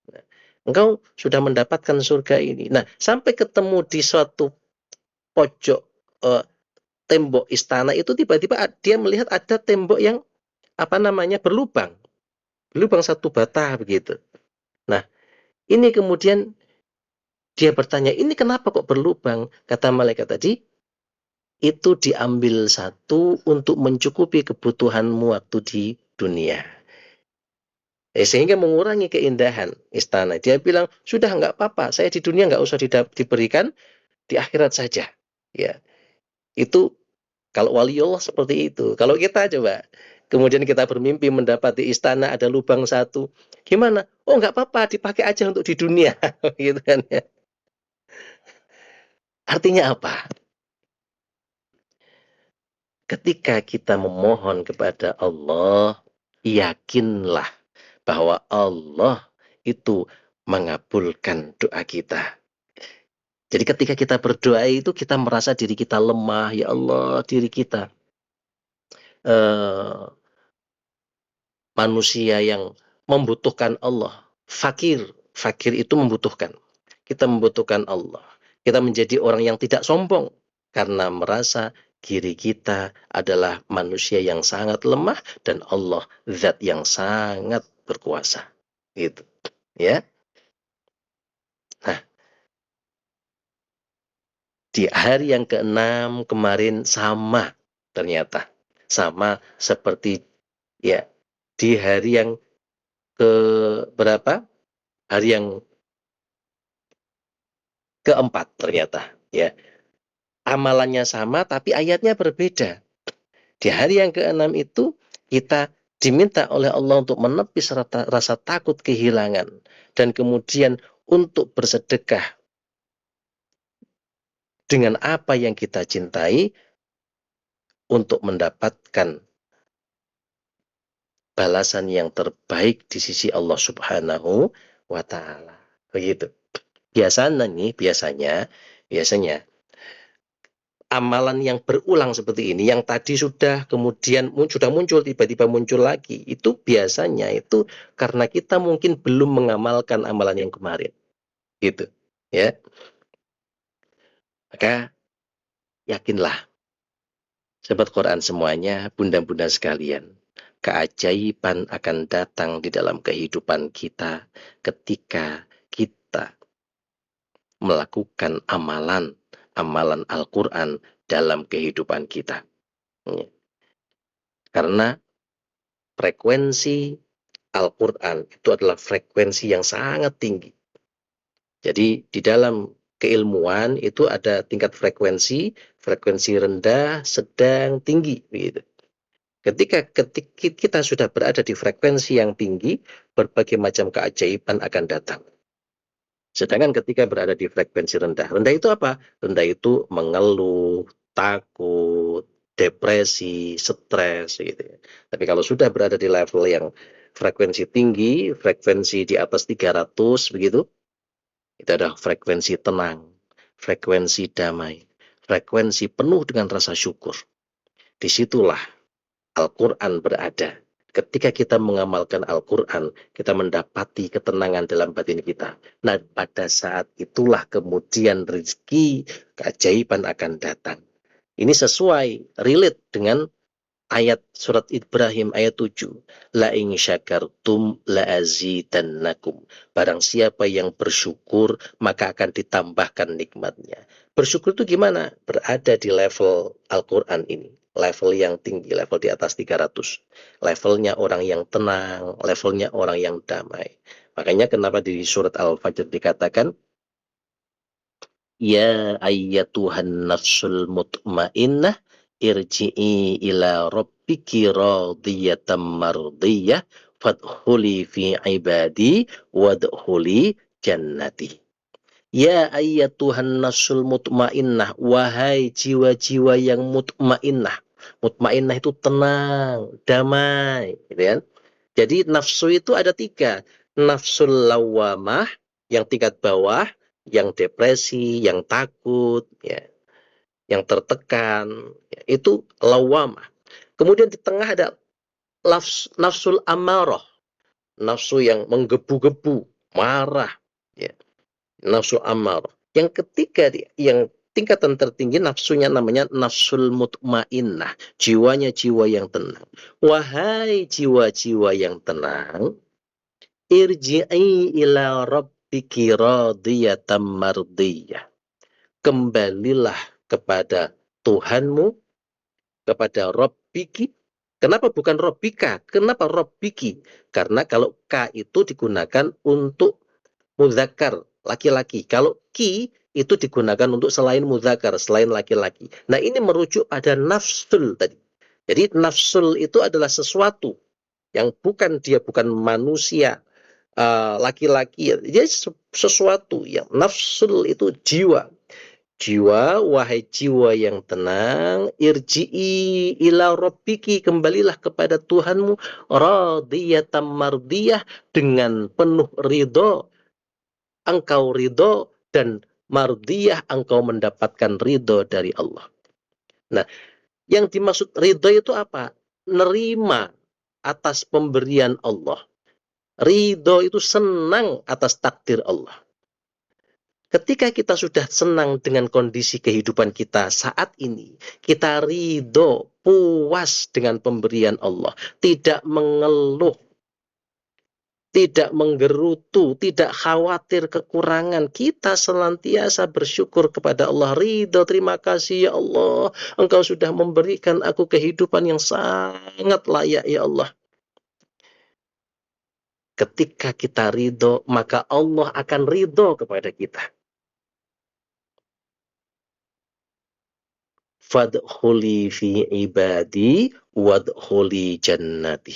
Nah, engkau sudah mendapatkan surga ini. Nah, sampai ketemu di suatu pojok tembok istana itu tiba-tiba dia melihat ada tembok yang berlubang satu bata begitu. Nah, ini kemudian dia bertanya, ini kenapa kok berlubang? Kata malaikat tadi, itu diambil satu untuk mencukupi kebutuhanmu waktu di dunia. Sehingga mengurangi keindahan istana. Dia bilang, sudah nggak apa-apa, saya di dunia nggak usah diberikan, di akhirat saja. Ya, itu kalau waliullah seperti itu. Kalau kita coba, kemudian kita bermimpi mendapati istana ada lubang satu, gimana? Oh nggak apa-apa, dipakai aja untuk di dunia, gitu kan ya. Artinya apa? Ketika kita memohon kepada Allah, yakinlah bahwa Allah itu mengabulkan doa kita. Jadi ketika kita berdoa itu kita merasa diri kita lemah, ya Allah, diri kita eh, manusia yang membutuhkan Allah. Fakir, fakir itu membutuhkan. Kita membutuhkan Allah. Kita menjadi orang yang tidak sombong karena merasa diri kita adalah manusia yang sangat lemah dan Allah zat yang sangat berkuasa. Gitu. Ya. Nah, di hari yang ke-6 kemarin sama ternyata. Sama seperti ya di hari yang ke berapa? Hari yang keempat ternyata ya. Amalannya sama tapi ayatnya berbeda. Di hari yang ke-6 itu kita diminta oleh Allah untuk menepis rasa takut kehilangan dan kemudian untuk bersedekah dengan apa yang kita cintai untuk mendapatkan balasan yang terbaik di sisi Allah Subhanahu wa taala. Begitu. Biasanya amalan yang berulang seperti ini, yang tadi sudah kemudian sudah muncul, tiba-tiba muncul lagi, itu biasanya itu karena kita mungkin belum mengamalkan amalan yang kemarin, gitu. Ya, maka yakinlah, sahabat Quran semuanya, bunda-bunda sekalian, keajaiban akan datang di dalam kehidupan kita ketika kita melakukan amalan Al-Quran dalam kehidupan kita. Ya. Karena frekuensi Al-Quran itu adalah frekuensi yang sangat tinggi. Jadi di dalam keilmuan itu ada tingkat frekuensi rendah, sedang, tinggi. Gitu. Ketika kita sudah berada di frekuensi yang tinggi, berbagai macam keajaiban akan datang. Sedangkan ketika berada di frekuensi rendah, rendah itu apa? Rendah itu mengeluh, takut, depresi, stres, gitu ya. Tapi kalau sudah berada di level yang frekuensi tinggi, frekuensi di atas 300 begitu, itu adalah frekuensi tenang, frekuensi damai, frekuensi penuh dengan rasa syukur. Disitulah Al-Quran berada. Ketika kita mengamalkan Al-Quran, kita mendapati ketenangan dalam batin kita. Nah, pada saat itulah kemudian rezeki, keajaiban akan datang. Ini sesuai, relate dengan ayat surat Ibrahim ayat 7. La in syakartum la azidannakum. Barang siapa yang bersyukur, maka akan ditambahkan nikmatnya. Bersyukur itu gimana? Berada di level Al-Quran ini. Level yang tinggi, level di atas 300. Levelnya orang yang tenang, levelnya orang yang damai. Makanya kenapa di surat Al-Fajr dikatakan, Ya ayyatuhan nafsul mutmainnah irji'i ila rabbiki radiyatan mardiyah fadkhuli fi ibadi wadkhuli jannati. Ya ayyatuhan nafsul mutmainnah, wahai jiwa-jiwa yang mutmainnah. Mutmainnah itu tenang, damai, gitu kan? Jadi nafsu itu ada 3. Nafsul lawamah yang tingkat bawah, yang depresi, yang takut, ya, yang tertekan, ya, itu lawamah. Kemudian di tengah ada nafsul amarah, nafsu yang menggebu-gebu, marah, ya, nafsu amarah. Yang ketiga, yang tingkatan tertinggi nafsunya namanya nafsul mutmainnah, jiwanya jiwa yang tenang. Wahai jiwa-jiwa yang tenang, irji'i ila rabbiki radiyatan mardiyah. Kembalilah kepada Tuhanmu, kepada Rabbiki. Kenapa bukan Rabbika? Kenapa Rabbiki? Karena kalau K itu digunakan untuk mudzakkar, laki-laki. Kalau ki itu digunakan untuk selain mudzakkar, selain laki-laki. Nah, ini merujuk pada nafsul tadi. Jadi nafsul itu adalah sesuatu yang bukan manusia, laki-laki, dia sesuatu yang nafsul itu jiwa Jiwa, wahai jiwa yang tenang, irji'i ila rabbiki, kembalilah kepada Tuhanmu, radiyatan mardiyah, dengan penuh ridho, engkau ridho, dan mardiyah, engkau mendapatkan ridho dari Allah. Nah, yang dimaksud ridho itu apa? Nerima atas pemberian Allah. Ridho itu senang atas takdir Allah. Ketika kita sudah senang dengan kondisi kehidupan kita saat ini, kita ridho, puas dengan pemberian Allah, tidak mengeluh, tidak menggerutu, tidak khawatir kekurangan. Kita senantiasa bersyukur kepada Allah. Ridho, terima kasih ya Allah, Engkau sudah memberikan aku kehidupan yang sangat layak ya Allah. Ketika kita ridho, maka Allah akan ridho kepada kita. Fadkhuli fi ibadi wadkhuli jannati.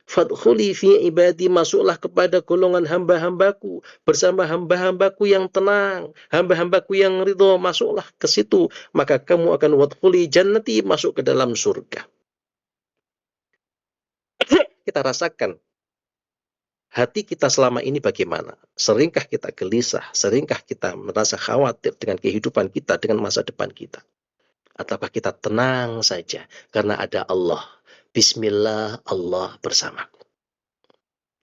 Fadkhuli fi ibadi, masuklah kepada golongan hamba-hambaku, bersama hamba-hambaku yang tenang, hamba-hambaku yang ridho, masuklah ke situ, maka kamu akan wadkhuli jannati, masuk ke dalam surga. Kita rasakan hati kita selama ini bagaimana? Seringkah kita gelisah? Seringkah kita merasa khawatir dengan kehidupan kita, dengan masa depan kita? Ataukah kita tenang saja karena ada Allah? Bismillah, Allah bersamaku.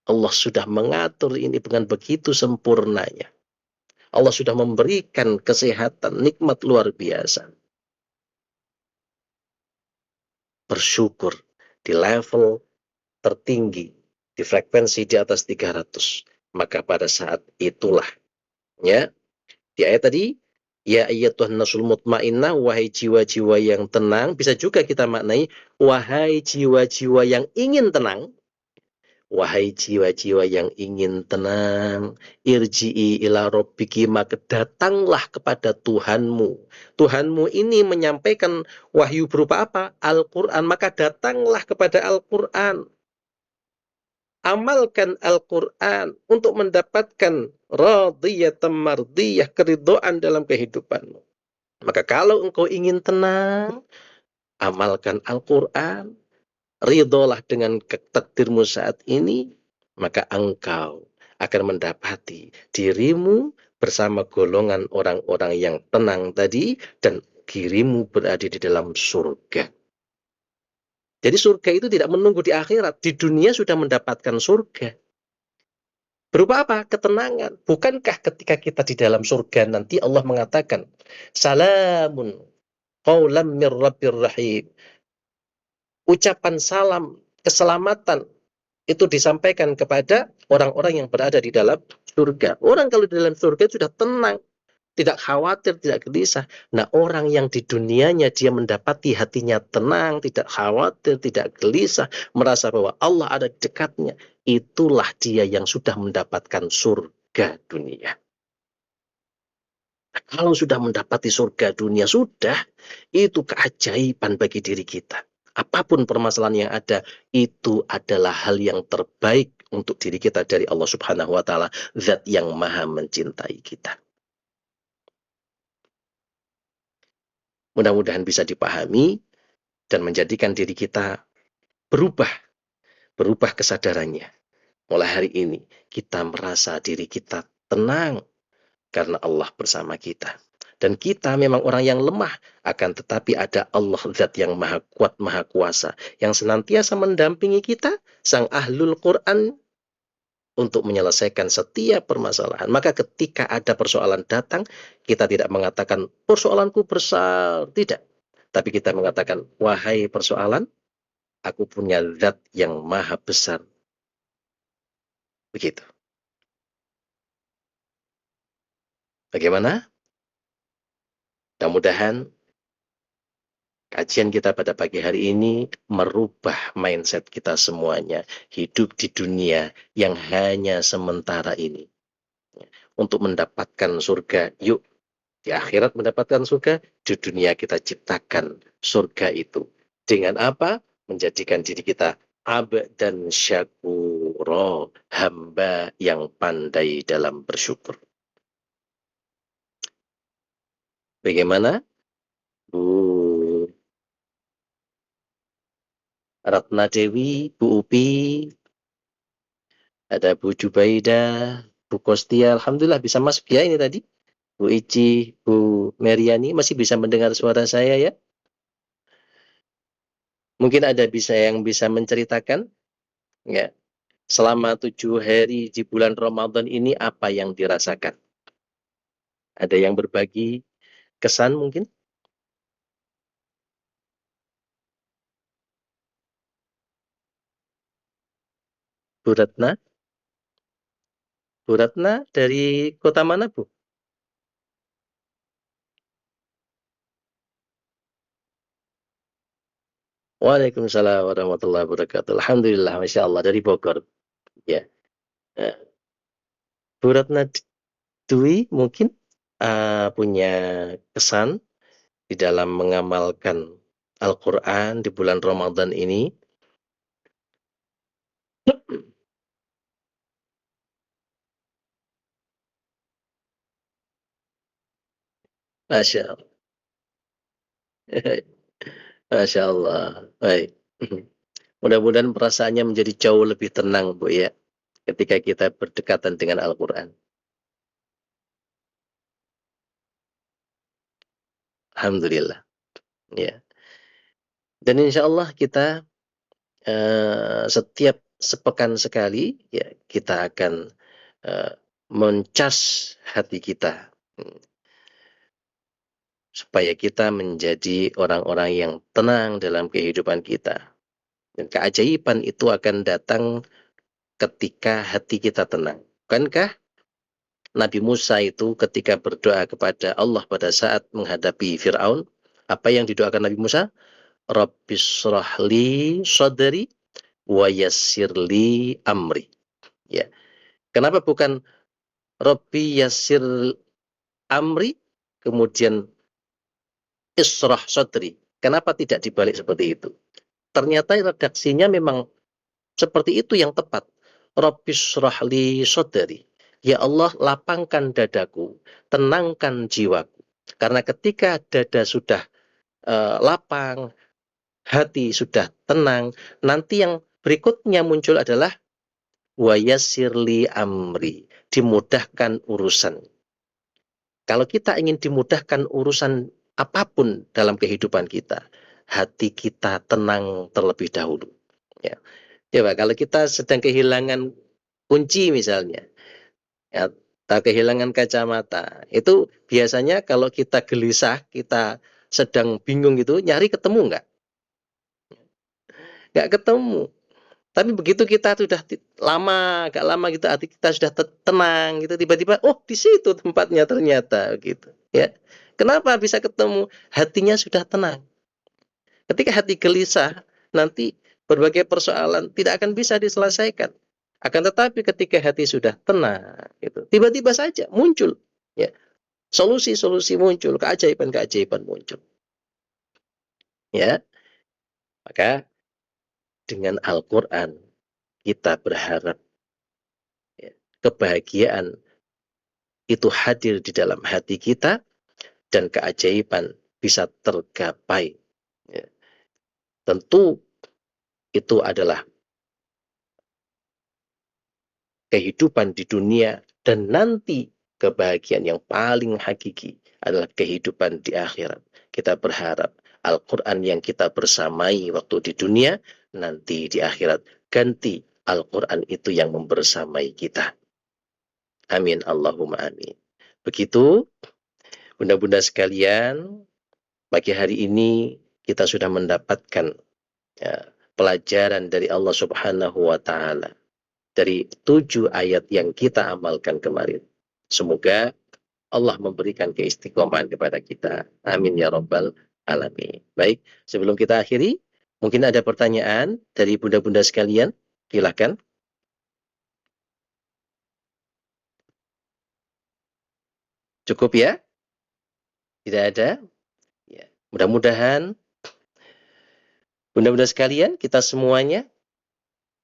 Allah sudah mengatur ini dengan begitu sempurnanya. Allah sudah memberikan kesehatan, nikmat luar biasa. Bersyukur di level tertinggi, di frekuensi di atas 300. Maka pada saat itulah, ya, di ayat tadi, ya ayyatuhan nasul mutmainnah, wahai jiwa-jiwa yang tenang, bisa juga kita maknai, wahai jiwa-jiwa yang ingin tenang. Wahai jiwa-jiwa yang ingin tenang, irji'i ila rabbiki, maka datanglah kepada Tuhanmu. Tuhanmu ini menyampaikan wahyu berupa apa? Al-Quran, maka datanglah kepada Al-Quran. Amalkan Al-Quran untuk mendapatkan radiyatan mardiyah, keridhaan dalam kehidupanmu. Maka kalau engkau ingin tenang, amalkan Al-Quran, ridholah dengan takdirmu saat ini, maka engkau akan mendapati dirimu bersama golongan orang-orang yang tenang tadi, dan dirimu berada di dalam surga. Jadi surga itu tidak menunggu di akhirat, di dunia sudah mendapatkan surga. Berupa apa? Ketenangan. Bukankah ketika kita di dalam surga nanti Allah mengatakan, salamun qaulam mir rabbir rahim. Ucapan salam, keselamatan, itu disampaikan kepada orang-orang yang berada di dalam surga. Orang kalau di dalam surga sudah tenang, tidak khawatir, tidak gelisah. Nah, orang yang di dunianya dia mendapati hatinya tenang, tidak khawatir, tidak gelisah, merasa bahwa Allah ada di dekatnya, itulah dia yang sudah mendapatkan surga dunia. Nah, kalau sudah mendapati surga dunia, sudah, itu keajaiban bagi diri kita. Apapun permasalahan yang ada, itu adalah hal yang terbaik untuk diri kita dari Allah Subhanahu wa Ta'ala, Zat yang Maha mencintai kita. Mudah-mudahan bisa dipahami dan menjadikan diri kita berubah kesadarannya. Mulai hari ini kita merasa diri kita tenang karena Allah bersama kita. Dan kita memang orang yang lemah, akan tetapi ada Allah Zat yang Maha Kuat, Maha Kuasa, yang senantiasa mendampingi kita, Sang Ahlul Quran, untuk menyelesaikan setiap permasalahan. Maka ketika ada persoalan datang, kita tidak mengatakan, persoalanku besar. Tidak. Tapi kita mengatakan, wahai persoalan, aku punya Zat yang Maha Besar. Begitu. Bagaimana? Mudah-mudahan kajian kita pada pagi hari ini merubah mindset kita semuanya. Hidup di dunia yang hanya sementara ini. Untuk mendapatkan surga, yuk di akhirat mendapatkan surga, di dunia kita ciptakan surga itu. Dengan apa? Menjadikan diri kita abd dan syakuro, hamba yang pandai dalam bersyukur. Bagaimana? Bu Ratna Dewi, Bu Upi, ada Bu Jubaidah, Bu Kostia. Alhamdulillah bisa masuk ya ini tadi. Bu Ici, Bu Meriani masih bisa mendengar suara saya ya? Mungkin ada yang bisa menceritakan ya, selama 7 hari di bulan Ramadan ini apa yang dirasakan? Ada yang berbagi kesan mungkin? Bu Ratna? Bu Ratna dari kota mana, Bu? Waalaikumsalam warahmatullahi wabarakatuh. Alhamdulillah, Masya Allah, dari Bogor. Ya. Eh, Bu Ratna Dwi mungkin punya kesan di dalam mengamalkan Al-Quran di bulan Ramadan ini. Masya Allah. Masya Allah. Baik. Mudah-mudahan perasaannya menjadi jauh lebih tenang, Bu ya, ketika kita berdekatan dengan Al-Quran. Alhamdulillah. Ya. Dan insya Allah kita setiap sepekan sekali ya kita akan eh, mencas hati kita, supaya kita menjadi orang-orang yang tenang dalam kehidupan kita. Dan keajaiban itu akan datang ketika hati kita tenang. Bukankah Nabi Musa itu ketika berdoa kepada Allah pada saat menghadapi Fir'aun, apa yang didoakan Nabi Musa? Rabbis shrahli sadri wa yassirli amri. Ya. Kenapa bukan Rabbi yassir amri kemudian israh sadri? Kenapa tidak dibalik seperti itu? Ternyata redaksinya memang seperti itu yang tepat. Rabbis shrahli sadri. Ya Allah, lapangkan dadaku, tenangkan jiwaku. Karena ketika dada sudah lapang, hati sudah tenang, nanti yang berikutnya muncul adalah wayasirli amri, dimudahkan urusan. Kalau kita ingin dimudahkan urusan apapun dalam kehidupan kita, hati kita tenang terlebih dahulu. Ya. Coba kalau kita sedang kehilangan kunci misalnya, ya, atau kehilangan kacamata, itu biasanya kalau kita gelisah, kita sedang bingung gitu, nyari ketemu nggak? Nggak ketemu. Tapi begitu kita sudah lama, agak lama gitu, hati kita sudah tenang gitu, tiba-tiba, oh di situ tempatnya ternyata gitu. Ya, kenapa bisa ketemu? Hatinya sudah tenang. Ketika hati gelisah, nanti berbagai persoalan tidak akan bisa diselesaikan. Akan tetapi ketika hati sudah tenang, gitu, tiba-tiba saja muncul, ya, solusi-solusi muncul, keajaiban-keajaiban muncul. Ya, maka dengan Al-Quran kita berharap ya, kebahagiaan itu hadir di dalam hati kita dan keajaiban bisa tergapai. Ya. Tentu itu adalah kehidupan di dunia dan nanti kebahagiaan yang paling hakiki adalah kehidupan di akhirat. Kita berharap Al-Quran yang kita bersamai waktu di dunia, nanti di akhirat ganti Al-Quran itu yang membersamai kita. Amin. Allahumma amin. Begitu, bunda-bunda sekalian, pagi hari ini kita sudah mendapatkan ya, pelajaran dari Allah Subhanahu wa Ta'ala dari 7 ayat yang kita amalkan kemarin. Semoga Allah memberikan keistiqomahan kepada kita. Amin ya Rabbal Alamin. Baik, sebelum kita akhiri, mungkin ada pertanyaan dari bunda-bunda sekalian. Silakan. Cukup ya? Tidak ada? Ya. Mudah-mudahan bunda-bunda sekalian, kita semuanya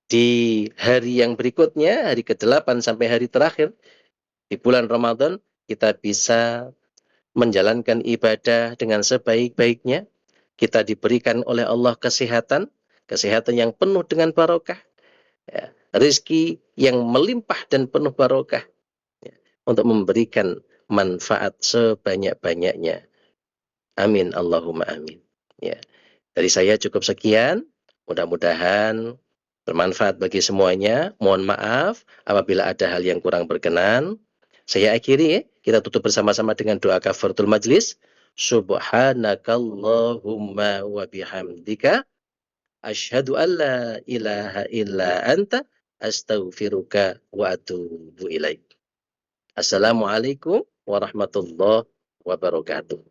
di hari yang berikutnya, hari ke-8 sampai hari terakhir di bulan Ramadan, kita bisa menjalankan ibadah dengan sebaik-baiknya, kita diberikan oleh Allah kesehatan, kesehatan yang penuh dengan barokah, ya, rezeki yang melimpah dan penuh barokah, ya, untuk memberikan manfaat sebanyak-banyaknya. Amin, Allahumma amin. Ya, dari saya cukup sekian. Mudah-mudahan bermanfaat bagi semuanya. Mohon maaf apabila ada hal yang kurang berkenan. Saya akhiri ya. Kita tutup bersama-sama dengan doa kafaratul majlis. Subhanakallahumma wa bihamdika asyhadu an la ilaha illa anta astaghfiruka wa atubu ilaik. Assalamualaikum warahmatullahi wabarakatuh.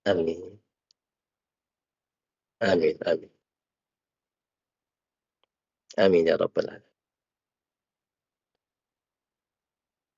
Amin. Amin amin. Amin ya rabbal alamin.